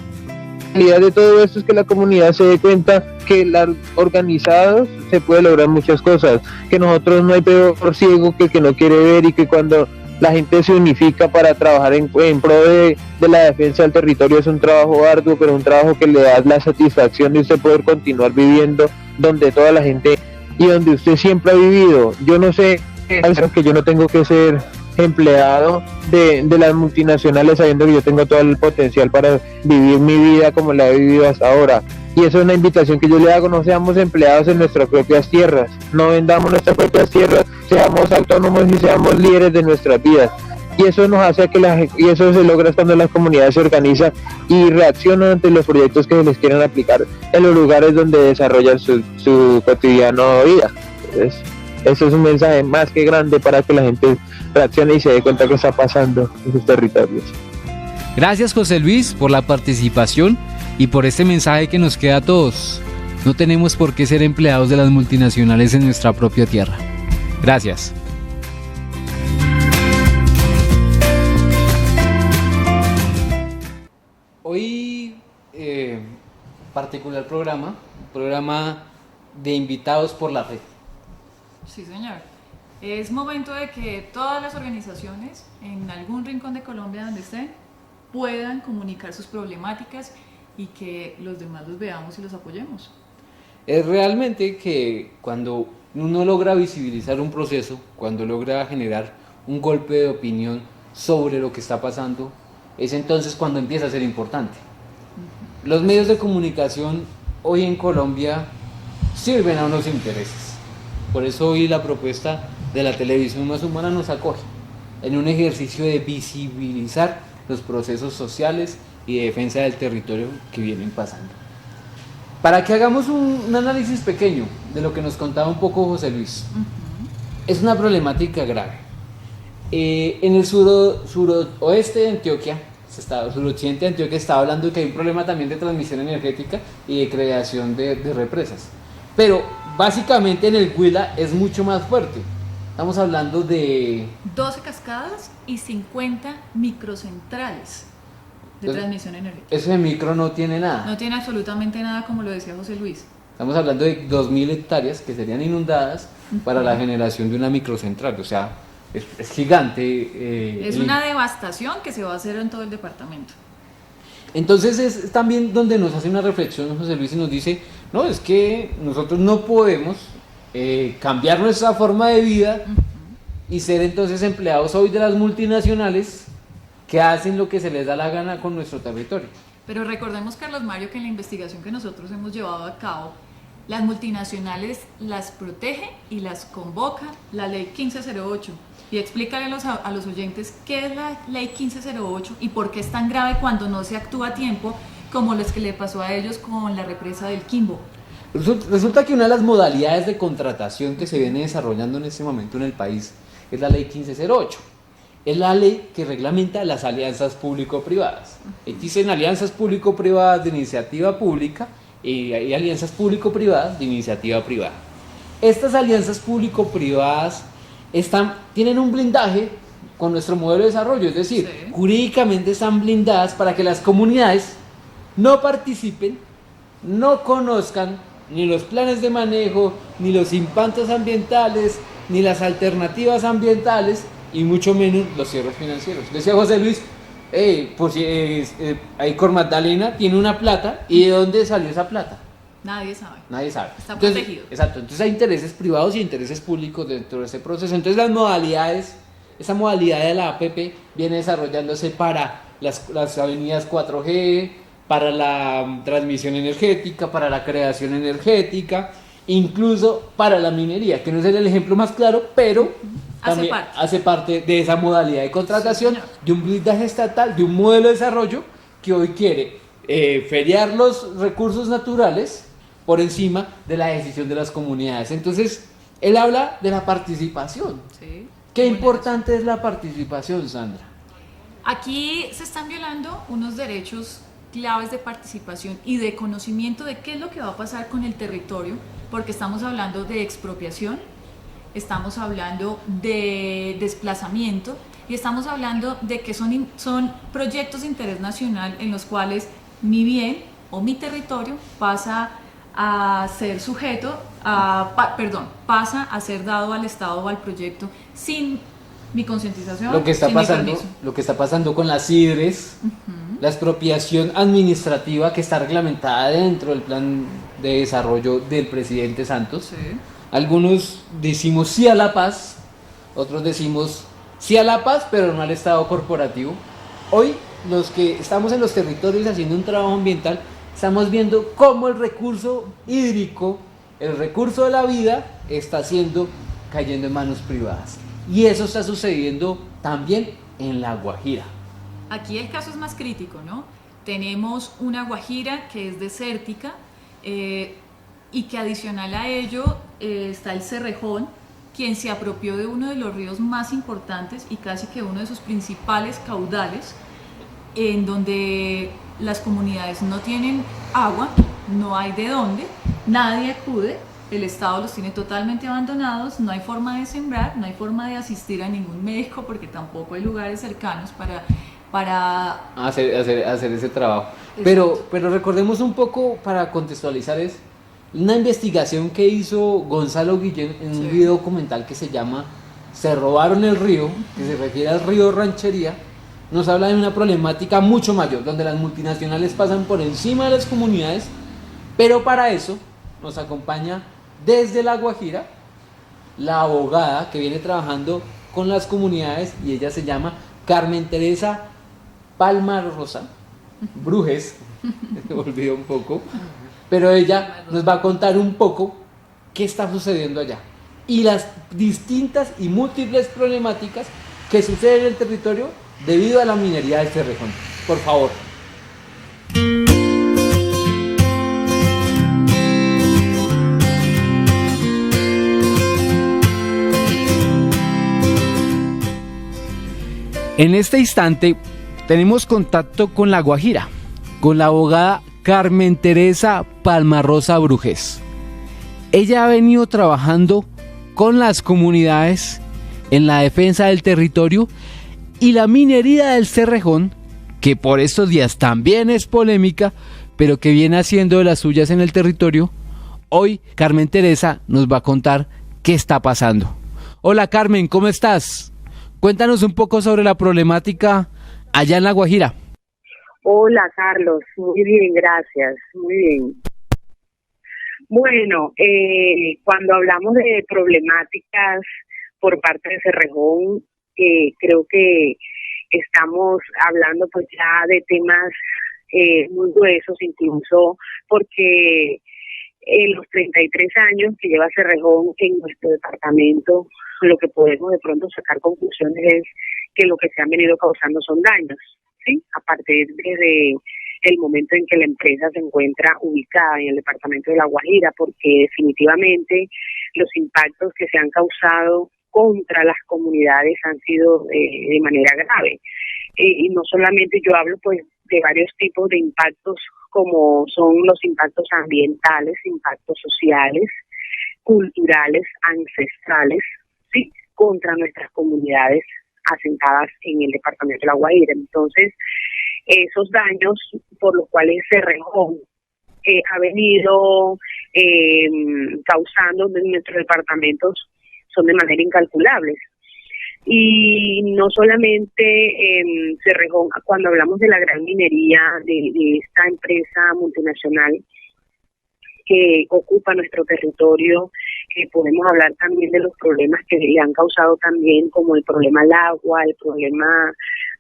de todo esto es que la comunidad se dé cuenta que organizados se puede lograr muchas cosas, que nosotros no hay peor ciego que el que no quiere ver, y que cuando la gente se unifica para trabajar en pro de la defensa del territorio es un trabajo arduo, pero un trabajo que le da la satisfacción de usted poder continuar viviendo donde toda la gente y donde usted siempre ha vivido. Yo no sé, que yo no tengo que ser empleado de las multinacionales, sabiendo que yo tengo todo el potencial para vivir mi vida como la he vivido hasta ahora. Y eso es una invitación que yo le hago: no seamos empleados en nuestras propias tierras, no vendamos nuestras propias tierras, seamos autónomos y seamos líderes de nuestras vidas. Y eso nos hace y eso se logra cuando las comunidades se organizan y reaccionan ante los proyectos que se les quieren aplicar en los lugares donde desarrollan su cotidiano vida. Entonces, eso es un mensaje más que grande para que la gente reaccione y se dé cuenta que está pasando en sus territorios. Gracias, José Luis, por la participación y por este mensaje que nos queda a todos. No tenemos por qué ser empleados de las multinacionales en nuestra propia tierra. Gracias. Hoy, particular programa de invitados por la red. Sí, señor. Es momento de que todas las organizaciones en algún rincón de Colombia donde estén puedan comunicar sus problemáticas y que los demás los veamos y los apoyemos. Es realmente que cuando uno logra visibilizar un proceso, cuando logra generar un golpe de opinión sobre lo que está pasando, es entonces cuando empieza a ser importante. Los medios de comunicación hoy en Colombia sirven a unos intereses. Por eso hoy la propuesta de la televisión más humana nos acoge en un ejercicio de visibilizar los procesos sociales y de defensa del territorio que vienen pasando. Para que hagamos un análisis pequeño de lo que nos contaba un poco José Luis. Es una problemática grave. En el suroeste de Antioquia, suroccidente de Antioquia, estaba hablando de que hay un problema también de transmisión energética y de creación de represas. Pero básicamente en el Huila es mucho más fuerte. Estamos hablando de 12 cascadas y 50 microcentrales de transmisión energética. Ese micro no tiene nada. No tiene absolutamente nada, como lo decía José Luis. Estamos hablando de 2.000 hectáreas que serían inundadas para la generación de una microcentral. O sea, es gigante. Es una devastación que se va a hacer en todo el departamento. Entonces es también donde nos hace una reflexión José Luis y nos dice, no, es que nosotros no podemos cambiar nuestra forma de vida y ser entonces empleados hoy de las multinacionales que hacen lo que se les da la gana con nuestro territorio. Pero recordemos, Carlos Mario, que en la investigación que nosotros hemos llevado a cabo, las multinacionales las protege y las convoca la ley 1508. Y explícale a los oyentes qué es la ley 1508 y por qué es tan grave cuando no se actúa a tiempo, como lo que le pasó a ellos con la represa del Quimbo. Resulta que una de las modalidades de contratación que se viene desarrollando en este momento en el país es la ley 1508. Es la ley que reglamenta las alianzas público-privadas. Existen alianzas público-privadas de iniciativa pública y hay alianzas público-privadas de iniciativa privada. Estas alianzas público-privadas tienen un blindaje con nuestro modelo de desarrollo, es decir, sí, jurídicamente están blindadas para que las comunidades no participen, no conozcan ni los planes de manejo, ni los impactos ambientales, ni las alternativas ambientales, y mucho menos los cierres financieros. Decía José Luis, ahí Cor Magdalena tiene una plata, ¿y de dónde salió esa plata? Nadie sabe. Nadie sabe. Está protegido. Exacto, entonces hay intereses privados y intereses públicos dentro de ese proceso. Entonces esa modalidad de la APP viene desarrollándose para las avenidas 4G, para la transmisión energética, para la creación energética, incluso para la minería, que no es el ejemplo más claro, pero también hace parte de esa modalidad de contratación, sí, de un blindaje estatal, de un modelo de desarrollo que hoy quiere feriar los recursos naturales por encima de la decisión de las comunidades. Entonces, él habla de la participación. Sí, ¿qué importante es la participación, Sandra? Aquí se están violando unos derechos claves de participación y de conocimiento de qué es lo que va a pasar con el territorio, porque estamos hablando de expropiación, estamos hablando de desplazamiento y estamos hablando de que son proyectos de interés nacional en los cuales mi bien o mi territorio pasa a ser pasa a ser dado al Estado o al proyecto sin mi concientización. Lo que está pasando con las CIDRES, la expropiación administrativa que está reglamentada dentro del plan de desarrollo del presidente Santos. Sí. Algunos decimos sí a la paz, otros decimos sí a la paz, pero no al Estado corporativo. Hoy, los que estamos en los territorios haciendo un trabajo ambiental, estamos viendo cómo el recurso hídrico, el recurso de la vida, está cayendo en manos privadas. Y eso está sucediendo también en La Guajira. Aquí el caso es más crítico, ¿no? Tenemos una Guajira que es desértica y que adicional a ello está el Cerrejón, quien se apropió de uno de los ríos más importantes y casi que uno de sus principales caudales, en donde las comunidades no tienen agua, no hay de dónde, nadie acude, el Estado los tiene totalmente abandonados, no hay forma de sembrar, no hay forma de asistir a ningún médico porque tampoco hay lugares cercanos para hacer ese trabajo. Pero recordemos un poco, para contextualizar, es una investigación que hizo Gonzalo Guillén en un video documental que se llama Se robaron el río, que se refiere al río Ranchería. Nos habla de una problemática mucho mayor, donde las multinacionales pasan por encima de las comunidades, pero para eso nos acompaña desde La Guajira la abogada que viene trabajando con las comunidades, y ella se llama Carmen Teresa Palmarosa Brujes, me olvidó un poco, pero ella nos va a contar un poco qué está sucediendo allá y las distintas y múltiples problemáticas que suceden en el territorio debido a la minería del Cerrejón. Por favor. En este instante tenemos contacto con La Guajira, con la abogada Carmen Teresa Palmarosa Brujes. Ella ha venido trabajando con las comunidades en la defensa del territorio y la minería del Cerrejón, que por estos días también es polémica, pero que viene haciendo de las suyas en el territorio. Hoy Carmen Teresa nos va a contar qué está pasando. Hola Carmen, ¿cómo estás? Cuéntanos un poco sobre la problemática allá en La Guajira. Hola Carlos, muy bien, gracias, muy bien. Bueno, cuando hablamos de problemáticas por parte de Cerrejón, creo que estamos hablando pues ya de temas muy gruesos, incluso porque en los 33 años que lleva Cerrejón en nuestro departamento, lo que podemos de pronto sacar conclusiones es que lo que se han venido causando son daños, ¿sí? A partir desde el momento en que la empresa se encuentra ubicada en el departamento de La Guajira, porque definitivamente los impactos que se han causado contra las comunidades han sido de manera grave. Y no solamente yo hablo pues de varios tipos de impactos, como son los impactos ambientales, impactos sociales, culturales, ancestrales, sí, contra nuestras comunidades asentadas en el departamento de La Guajira. Entonces, esos daños por los cuales Cerrejón ha venido causando en nuestros departamentos son de manera incalculables. Y no solamente en Cerrejón, cuando hablamos de la gran minería, de esta empresa multinacional que ocupa nuestro territorio, podemos hablar también de los problemas que le han causado también, como el problema al agua, el problema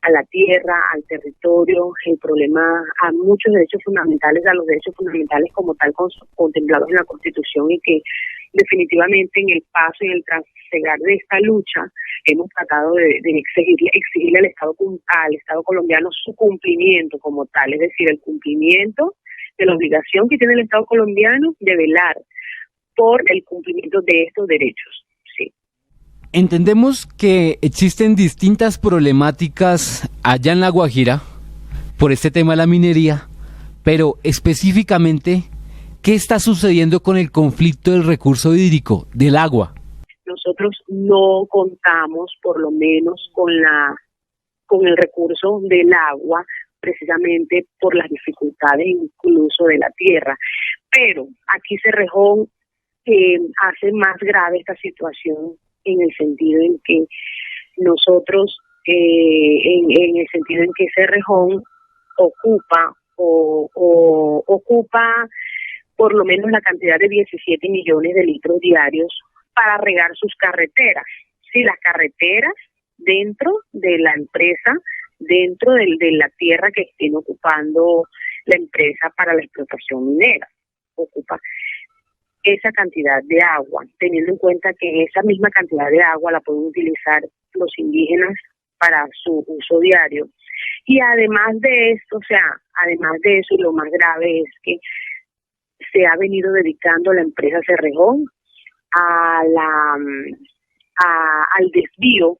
a la tierra, al territorio, el problema a muchos derechos fundamentales, a los derechos fundamentales como tal contemplados en la Constitución, y que definitivamente en el paso y en el trasegar de esta lucha hemos tratado de exigirle al Estado colombiano su cumplimiento como tal, es decir, el cumplimiento de la obligación que tiene el Estado colombiano de velar por el cumplimiento de estos derechos. Sí. Entendemos que existen distintas problemáticas allá en La Guajira por este tema de la minería, pero específicamente, ¿qué está sucediendo con el conflicto del recurso hídrico, del agua? Nosotros no contamos, por lo menos, con el recurso del agua, precisamente por las dificultades incluso de la tierra. Pero aquí Cerrejón hace más grave esta situación en el sentido en que nosotros, en el sentido en que Cerrejón ocupa por lo menos la cantidad de 17 millones de litros diarios para regar sus carreteras. Sí, las carreteras dentro de la empresa, dentro de la tierra que estén ocupando la empresa para la explotación minera. Ocupa esa cantidad de agua, teniendo en cuenta que esa misma cantidad de agua la pueden utilizar los indígenas para su uso diario. Y además de esto, y lo más grave es que se ha venido dedicando la empresa Cerrejón al desvío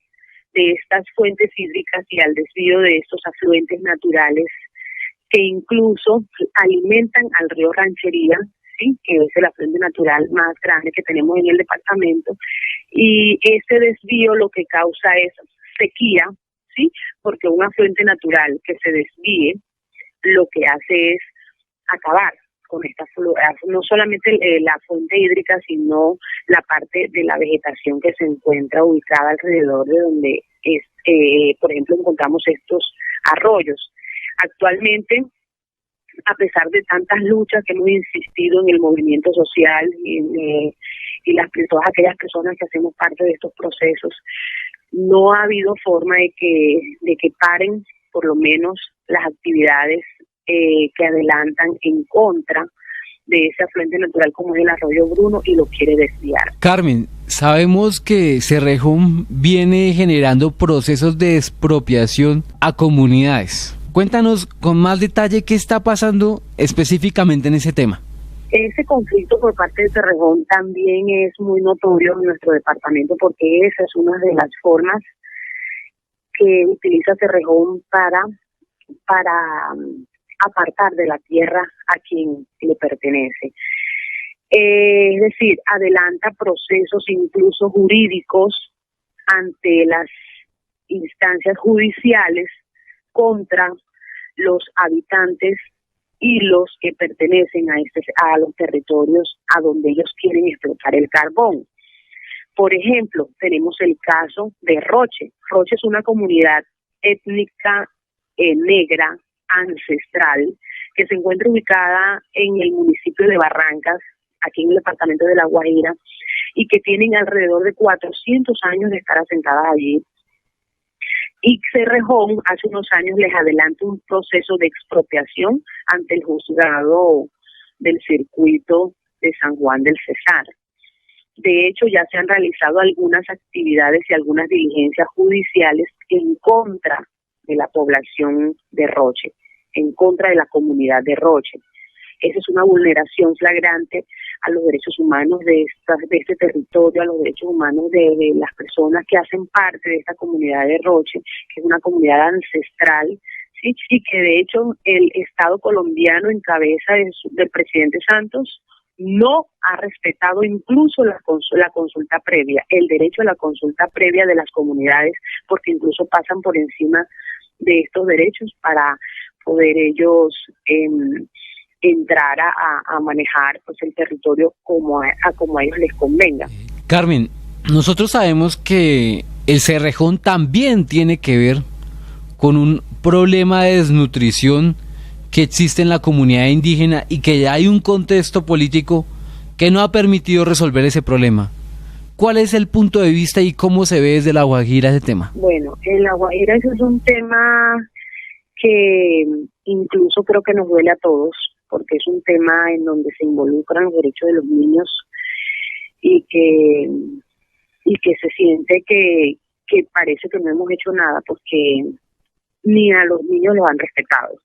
de estas fuentes hídricas y al desvío de estos afluentes naturales que incluso alimentan al río Ranchería, ¿sí?, que es el afluente natural más grande que tenemos en el departamento, y ese desvío lo que causa es sequía, ¿sí?, porque un afluente natural que se desvíe lo que hace es acabar con esta no solamente la fuente hídrica, sino la parte de la vegetación que se encuentra ubicada alrededor de donde por ejemplo, encontramos estos arroyos. Actualmente, a pesar de tantas luchas que hemos insistido en el movimiento social y todas aquellas personas que hacemos parte de estos procesos, no ha habido forma de que paren por lo menos las actividades que adelantan en contra de ese afluente natural como es el arroyo Bruno y lo quiere desviar. Carmen, sabemos que Cerrejón viene generando procesos de expropiación a comunidades. Cuéntanos con más detalle qué está pasando específicamente en ese tema. Ese conflicto por parte de Cerrejón también es muy notorio en nuestro departamento, porque esa es una de las formas que utiliza Cerrejón para apartar de la tierra a quien le pertenece. Es decir, adelanta procesos incluso jurídicos ante las instancias judiciales contra los habitantes y los que pertenecen a los territorios a donde ellos quieren explotar el carbón. Por ejemplo, tenemos el caso de Roche. Roche es una comunidad étnica negra, ancestral, que se encuentra ubicada en el municipio de Barrancas, aquí en el departamento de La Guajira, y que tienen alrededor de 400 años de estar asentadas allí. Y Cerrejón hace unos años les adelanta un proceso de expropiación ante el juzgado del circuito de San Juan del Cesar. De hecho, ya se han realizado algunas actividades y algunas diligencias judiciales en contra de la población de Roche, en contra de la comunidad de Roche. Esa es una vulneración flagrante a los derechos humanos de este territorio, a los derechos humanos de las personas que hacen parte de esta comunidad de Roche, que es una comunidad ancestral, ¿sí? Y que de hecho el Estado colombiano en cabeza del presidente Santos no ha respetado incluso la consulta previa, el derecho a la consulta previa de las comunidades, porque incluso pasan por encima de estos derechos para poder ellos entrar a manejar pues el territorio como a ellos les convenga. Carmen, nosotros sabemos que el Cerrejón también tiene que ver con un problema de desnutrición que existe en la comunidad indígena y que ya hay un contexto político que no ha permitido resolver ese problema. ¿Cuál es el punto de vista y cómo se ve desde La Guajira ese tema? Bueno, en La Guajira ese es un tema que incluso creo que nos duele a todos, porque es un tema en donde se involucran los derechos de los niños y que se siente que parece que no hemos hecho nada porque ni a los niños los han respetado.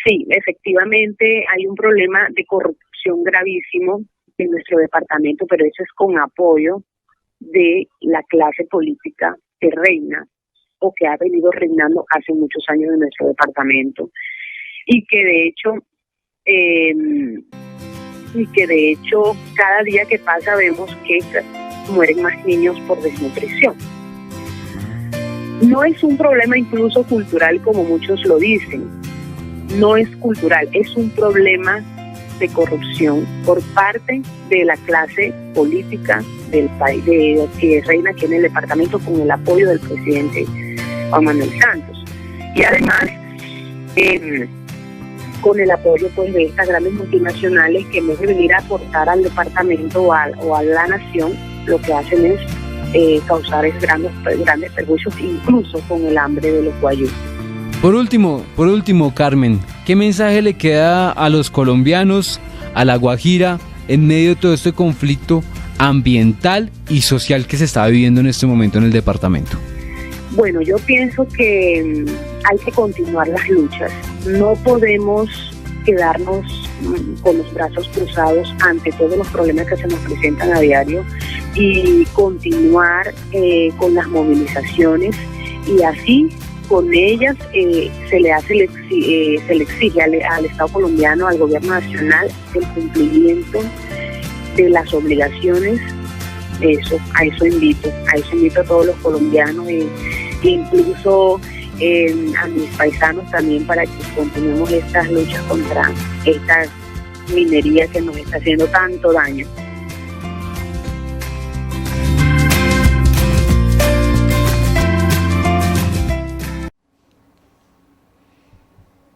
Sí, efectivamente hay un problema de corrupción gravísimo en nuestro departamento, pero eso es con apoyo de la clase política que reina o que ha venido reinando hace muchos años en nuestro departamento y que de hecho cada día que pasa vemos que mueren más niños por desnutrición. No es un problema incluso cultural como muchos lo dicen, no es cultural, es un problema de corrupción por parte de la clase política del país, que reina aquí en el departamento con el apoyo del presidente Juan Manuel Santos. Y además, con el apoyo pues de estas grandes multinacionales que en vez de venir a aportar al departamento o a la nación, lo que hacen es causar grandes perjuicios, incluso con el hambre de los guayús. Por último, Carmen, ¿qué mensaje le queda a los colombianos, a La Guajira, en medio de todo este conflicto ambiental y social que se está viviendo en este momento en el departamento? Bueno, yo pienso que hay que continuar las luchas. No podemos quedarnos con los brazos cruzados ante todos los problemas que se nos presentan a diario y continuar con las movilizaciones y así con ellas se le exige al Estado colombiano, al gobierno nacional, el cumplimiento de las obligaciones. A eso invito a todos los colombianos e incluso a mis paisanos también para que continuemos estas luchas contra esta minería que nos está haciendo tanto daño.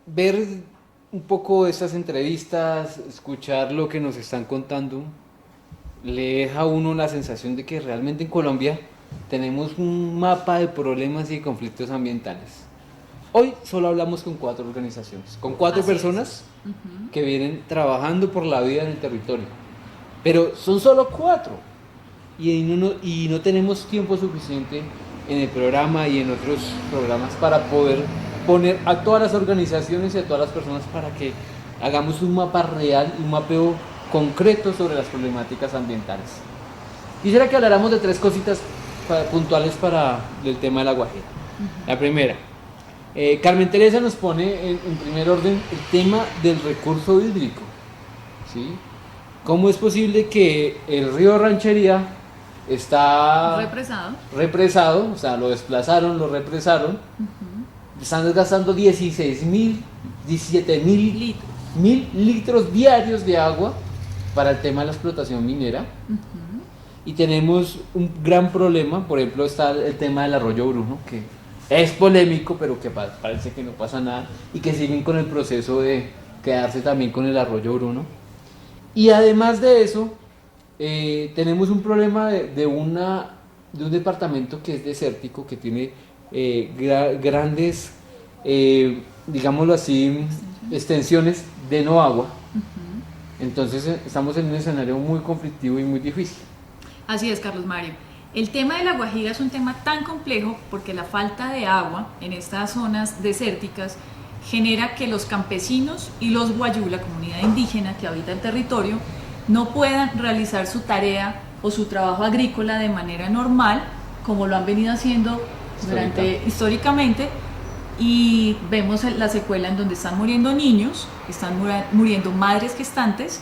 Ver un poco estas entrevistas, escuchar lo que nos están contando, le deja a uno la sensación de que realmente en Colombia tenemos un mapa de problemas y conflictos ambientales. Hoy solo hablamos con 4 organizaciones, con 4 personas que vienen trabajando por la vida en el territorio, pero son solo 4 y no tenemos tiempo suficiente en el programa y en otros programas para poder poner a todas las organizaciones y a todas las personas para que hagamos un mapa real, un mapeo concreto sobre las problemáticas ambientales. Quisiera que habláramos de 3 cositas puntuales para el tema de La Guajira. La primera, Carmen Teresa nos pone en primer orden el tema del recurso hídrico, ¿sí? ¿Cómo es posible que el río Ranchería está represado, o sea, lo desplazaron, lo represaron, están desgastando 17.000 litros diarios de agua para el tema de la explotación minera? Y tenemos un gran problema, por ejemplo está el tema del arroyo Bruno, que es polémico, pero que parece que no pasa nada, y que siguen con el proceso de quedarse también con el arroyo Bruno. Y además de eso, tenemos un problema de un departamento que es desértico, que tiene grandes, digámoslo así, extensiones de no agua. Entonces estamos en un escenario muy conflictivo y muy difícil. Así es, Carlos Mario. El tema de La Guajira es un tema tan complejo porque la falta de agua en estas zonas desérticas genera que los campesinos y los guayú, la comunidad indígena que habita el territorio, no puedan realizar su tarea o su trabajo agrícola de manera normal, como lo han venido haciendo históricamente, y vemos la secuela en donde están muriendo niños, están muriendo madres gestantes,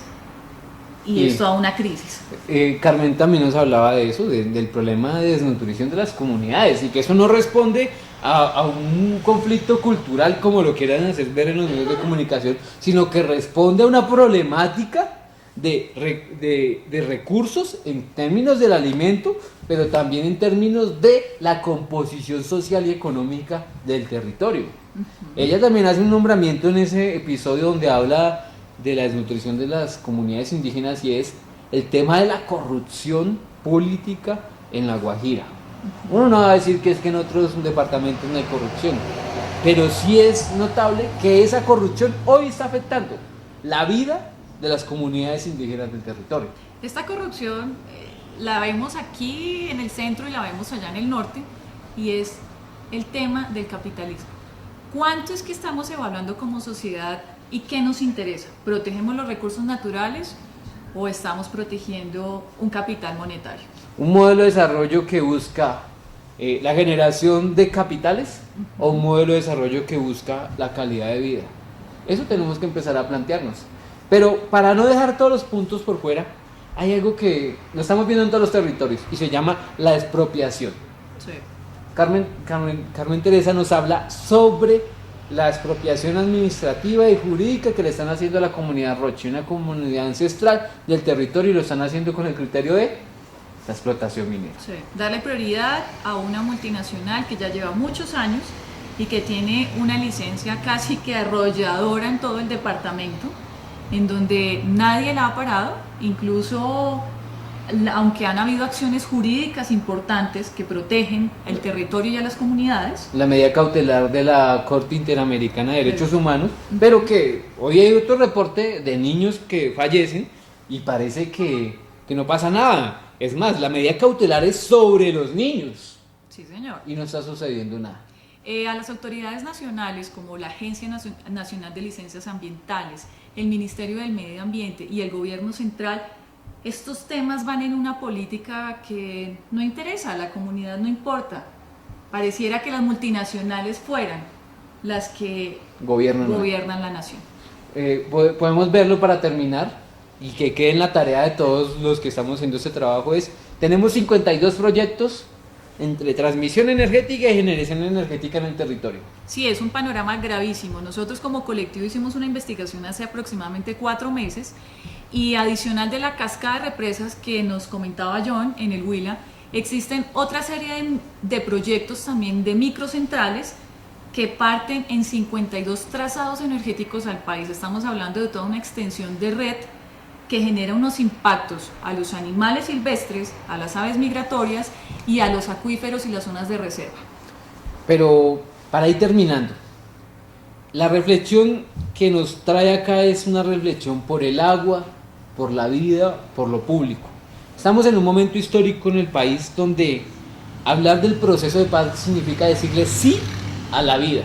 y es toda una crisis. Carmen también nos hablaba de eso, del problema de desnutrición de las comunidades, y que eso no responde a un conflicto cultural como lo quieran hacer ver en los medios de comunicación, sino que responde a una problemática de recursos en términos del alimento, pero también en términos de la composición social y económica del territorio. Ella también hace un nombramiento en ese episodio donde habla de la desnutrición de las comunidades indígenas, y es el tema de la corrupción política en La Guajira. Uno no va a decir que es que en otros departamentos no hay corrupción, pero sí es notable que esa corrupción hoy está afectando la vida de las comunidades indígenas del territorio. Esta corrupción la vemos aquí en el centro y la vemos allá en el norte, y es el tema del capitalismo. ¿Cuánto es que estamos evaluando como sociedad y qué nos interesa? ¿Protegemos los recursos naturales o estamos protegiendo un capital monetario? Un modelo de desarrollo que busca la generación de capitales o un modelo de desarrollo que busca la calidad de vida. Eso tenemos que empezar a plantearnos. Pero para no dejar todos los puntos por fuera, hay algo que lo estamos viendo en todos los territorios y se llama la expropiación. Sí. Carmen Teresa nos habla sobre la expropiación administrativa y jurídica que le están haciendo a la comunidad Roche, una comunidad ancestral del territorio, y lo están haciendo con el criterio de la explotación minera. Sí. Darle prioridad a una multinacional que ya lleva muchos años y que tiene una licencia casi que arrolladora en todo el departamento, en donde nadie la ha parado, incluso aunque han habido acciones jurídicas importantes que protegen el territorio y a las comunidades. La medida cautelar de la Corte Interamericana de Derechos Humanos, pero que hoy hay otro reporte de niños que fallecen y parece que no pasa nada. Es más, la medida cautelar es sobre los niños. Sí, señor. Y no está sucediendo nada. A las autoridades nacionales como la Agencia Nacional de Licencias Ambientales, el Ministerio del Medio Ambiente y el Gobierno Central, estos temas van en una política que no interesa, a la comunidad no importa. Pareciera que las multinacionales fueran las que gobiernan la nación. Podemos verlo para terminar y que quede en la tarea de todos los que estamos haciendo este trabajo. Tenemos 52 proyectos entre transmisión energética y generación energética en el territorio. Sí, es un panorama gravísimo. Nosotros como colectivo hicimos una investigación hace aproximadamente 4 meses, y adicional de la cascada de represas que nos comentaba John en el Huila, existen otra serie de proyectos también de microcentrales que parten en 52 trazados energéticos al país. Estamos hablando de toda una extensión de red que genera unos impactos a los animales silvestres, a las aves migratorias y a los acuíferos y las zonas de reserva. Pero para ir terminando, la reflexión que nos trae acá es una reflexión por el agua, por la vida, por lo público. Estamos en un momento histórico en el país donde hablar del proceso de paz significa decirle sí a la vida,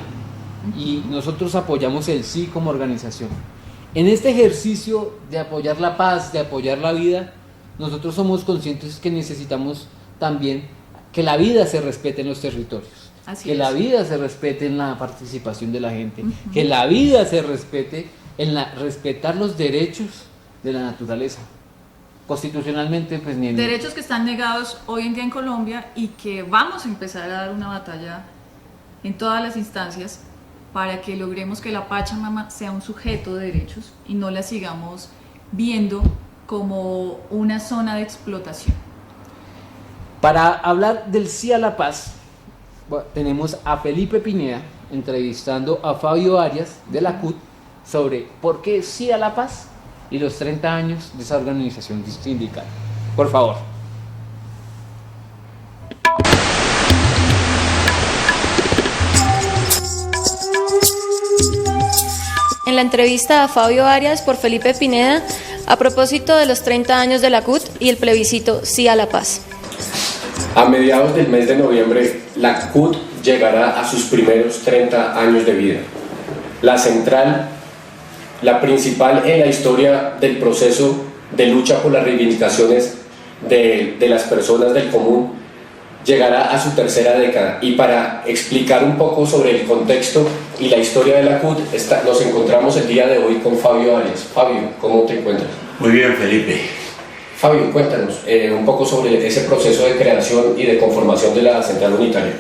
y nosotros apoyamos el sí como organización. En este ejercicio de apoyar la paz, de apoyar la vida, nosotros somos conscientes que necesitamos también que la vida se respete en los territorios, la vida se respete en la participación de la gente, que la vida se respete en respetar los derechos de la naturaleza. Constitucionalmente, pues ni derechos que están negados hoy en día en Colombia, y que vamos a empezar a dar una batalla en todas las instancias para que logremos que la Pachamama sea un sujeto de derechos y no la sigamos viendo como una zona de explotación. Para hablar del sí a la paz, tenemos a Felipe Pineda entrevistando a Fabio Arias de la CUT sobre por qué sí a la paz. y los 30 años de esa organización sindical. Por favor. En la entrevista a Fabio Arias por Felipe Pineda, a propósito de los 30 años de la CUT y el plebiscito Sí a la Paz. A mediados del mes de noviembre, la CUT llegará a sus primeros 30 años de vida. La central, la principal en la historia del proceso de lucha por las reivindicaciones de las personas del común, llegará a su tercera década. Y para explicar un poco sobre el contexto y la historia de la CUT, nos encontramos el día de hoy con Fabio Arias. Fabio, ¿cómo te encuentras? Muy bien, Felipe. Fabio, cuéntanos un poco sobre ese proceso de creación y de conformación de la Central Unitaria.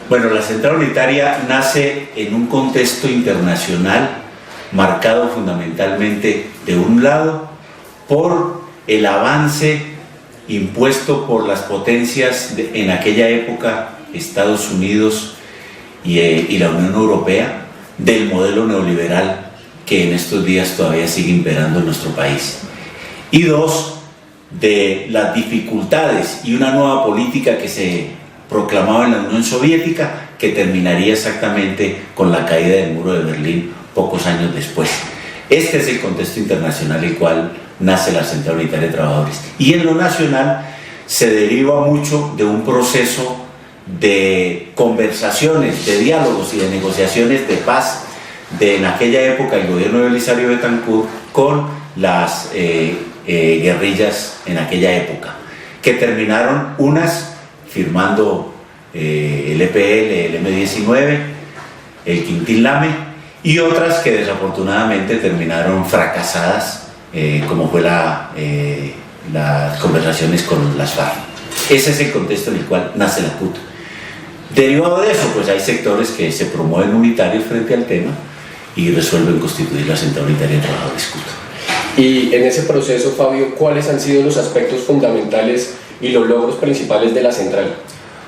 Bueno, la Central Unitaria nace en un contexto internacional marcado fundamentalmente, de un lado, por el avance impuesto por las potencias en aquella época, Estados Unidos y la Unión Europea, del modelo neoliberal que en estos días todavía sigue imperando en nuestro país. Y dos, de las dificultades y una nueva política que se proclamaba en la Unión Soviética, que terminaría exactamente con la caída del muro de Berlín pocos años después. Este es el contexto internacional en el cual nace la Central Unitaria de Trabajadores. Y en lo nacional se deriva mucho de un proceso de conversaciones, de diálogos y de negociaciones de paz en aquella época el gobierno de Belisario Betancur con las guerrillas en aquella época, que terminaron unas firmando el EPL, el M-19, el Quintín Lame, y otras que desafortunadamente terminaron fracasadas, como fue las conversaciones con las FARC. Ese es el contexto en el cual nace la CUT. Derivado de eso, pues hay sectores que se promueven unitarios frente al tema y resuelven constituir la Central Unitaria de Trabajadores CUT. Y en ese proceso, Fabio, ¿cuáles han sido los aspectos fundamentales y los logros principales de la central?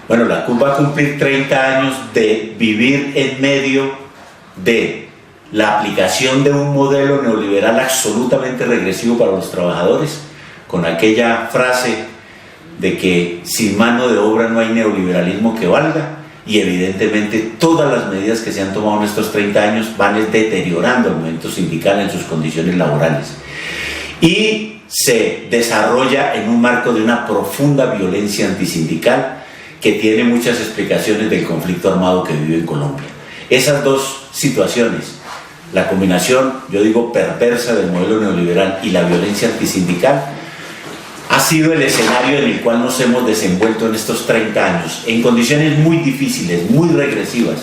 Bueno, la CUT va a cumplir 30 años de vivir en medio de la aplicación de un modelo neoliberal absolutamente regresivo para los trabajadores, con aquella frase de que sin mano de obra no hay neoliberalismo que valga, y evidentemente todas las medidas que se han tomado en estos 30 años van deteriorando el movimiento sindical en sus condiciones laborales. Y se desarrolla en un marco de una profunda violencia antisindical que tiene muchas explicaciones del conflicto armado que vive en Colombia. Esas dos situaciones, la combinación, yo digo, perversa del modelo neoliberal y la violencia antisindical, ha sido el escenario en el cual nos hemos desenvuelto en estos 30 años, en condiciones muy difíciles, muy regresivas.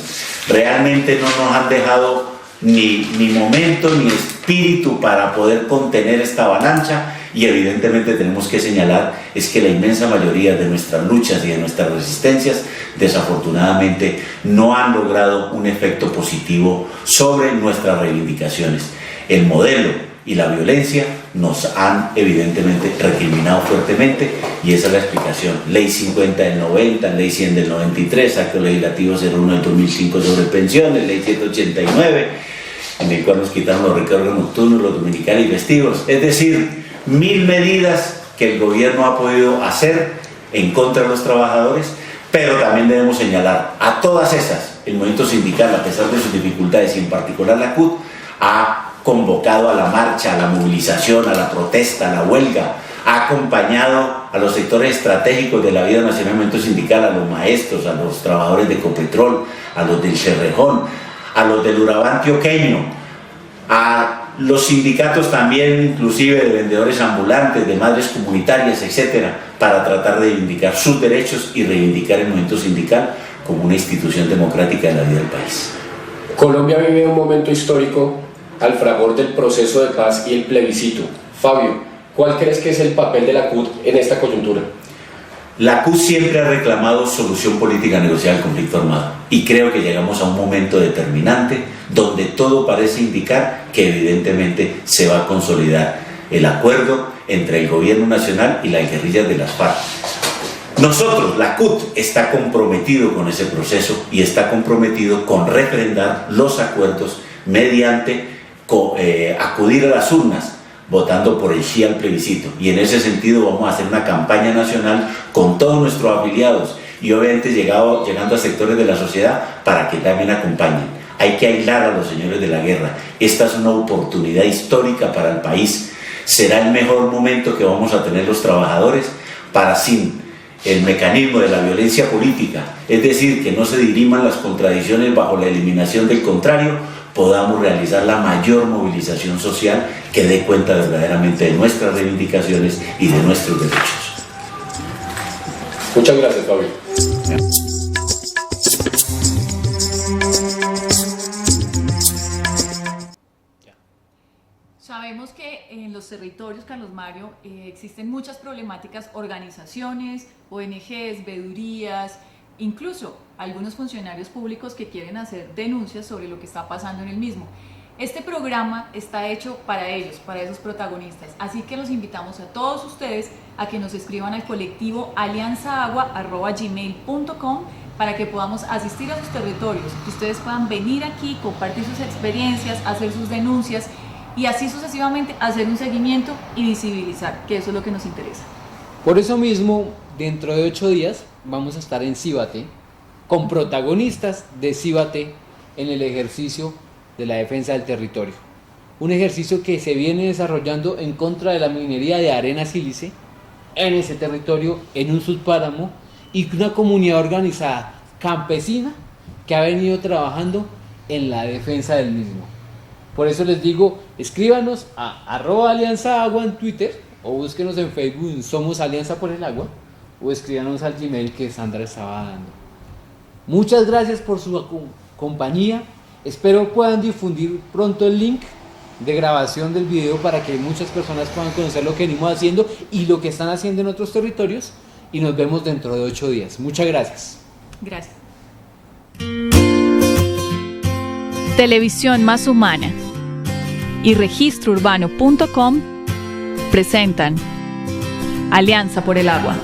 Realmente no nos han dejado ni momento ni espíritu para poder contener esta avalancha, y evidentemente tenemos que señalar es que la inmensa mayoría de nuestras luchas y de nuestras resistencias desafortunadamente no han logrado un efecto positivo sobre nuestras reivindicaciones. El modelo y la violencia nos han evidentemente recriminado fuertemente, y esa es la explicación. Ley 50 del 90, Ley 100 del 93, Acto Legislativo 01 del 2005 sobre pensiones, Ley 189, en el cual nos quitaron los recargos nocturnos, los dominicales y festivos. Es decir, 1000 medidas que el gobierno ha podido hacer en contra de los trabajadores, pero también debemos señalar a todas esas, el movimiento sindical, a pesar de sus dificultades y en particular la CUT, ha convocado a la marcha, a la movilización, a la protesta, a la huelga, ha acompañado a los sectores estratégicos de la vida nacional del movimiento sindical, a los maestros, a los trabajadores de Ecopetrol, a los del Cerrejón, a los del Urabá antioqueño, a los sindicatos también, inclusive de vendedores ambulantes, de madres comunitarias, etcétera, para tratar de reivindicar sus derechos y reivindicar el movimiento sindical como una institución democrática de la vida del país. Colombia vive un momento histórico al fragor del proceso de paz y el plebiscito. Fabio, ¿cuál crees que es el papel de la CUT en esta coyuntura? La CUT siempre ha reclamado solución política negociada al conflicto armado, y creo que llegamos a un momento determinante donde todo parece indicar que evidentemente se va a consolidar el acuerdo entre el gobierno nacional y las guerrillas de las FARC. Nosotros, la CUT, está comprometido con ese proceso y está comprometido con refrendar los acuerdos mediante acudir a las urnas, votando por el sí al plebiscito. Y en ese sentido vamos a hacer una campaña nacional con todos nuestros afiliados y obviamente llegando a sectores de la sociedad para que también acompañen. Hay que aislar a los señores de la guerra. Esta es una oportunidad histórica para el país. Será el mejor momento que vamos a tener los trabajadores para, sin el mecanismo de la violencia política, es decir, que no se diriman las contradicciones bajo la eliminación del contrario, podamos realizar la mayor movilización social que dé cuenta verdaderamente de nuestras reivindicaciones y de nuestros derechos. Muchas gracias, Fabio. Sabemos que en los territorios, Carlos Mario, existen muchas problemáticas, organizaciones, ONGs, veedurías, incluso algunos funcionarios públicos que quieren hacer denuncias sobre lo que está pasando en el mismo. Este programa está hecho para ellos, para esos protagonistas, así que los invitamos a todos ustedes a que nos escriban al colectivo alianzaagua@gmail.com para que podamos asistir a sus territorios, que ustedes puedan venir aquí, compartir sus experiencias, hacer sus denuncias y así sucesivamente hacer un seguimiento y visibilizar, que eso es lo que nos interesa. Por eso mismo, dentro de 8 días vamos a estar en Cíbate con protagonistas de Cíbate en el ejercicio de la defensa del territorio. Un ejercicio que se viene desarrollando en contra de la minería de arena sílice en ese territorio, en un subpáramo, y una comunidad organizada campesina que ha venido trabajando en la defensa del mismo. Por eso les digo, escríbanos a @alianzaagua en Twitter o búsquenos en Facebook, Somos Alianza por el Agua, o escríbanos al Gmail que Sandra estaba dando. Muchas gracias por su compañía. Espero puedan difundir pronto el link de grabación del video para que muchas personas puedan conocer lo que venimos haciendo y lo que están haciendo en otros territorios. Y nos vemos dentro de 8 días. Muchas gracias. Gracias. Televisión Más Humana y registrourbano.com presentan Alianza por el Agua.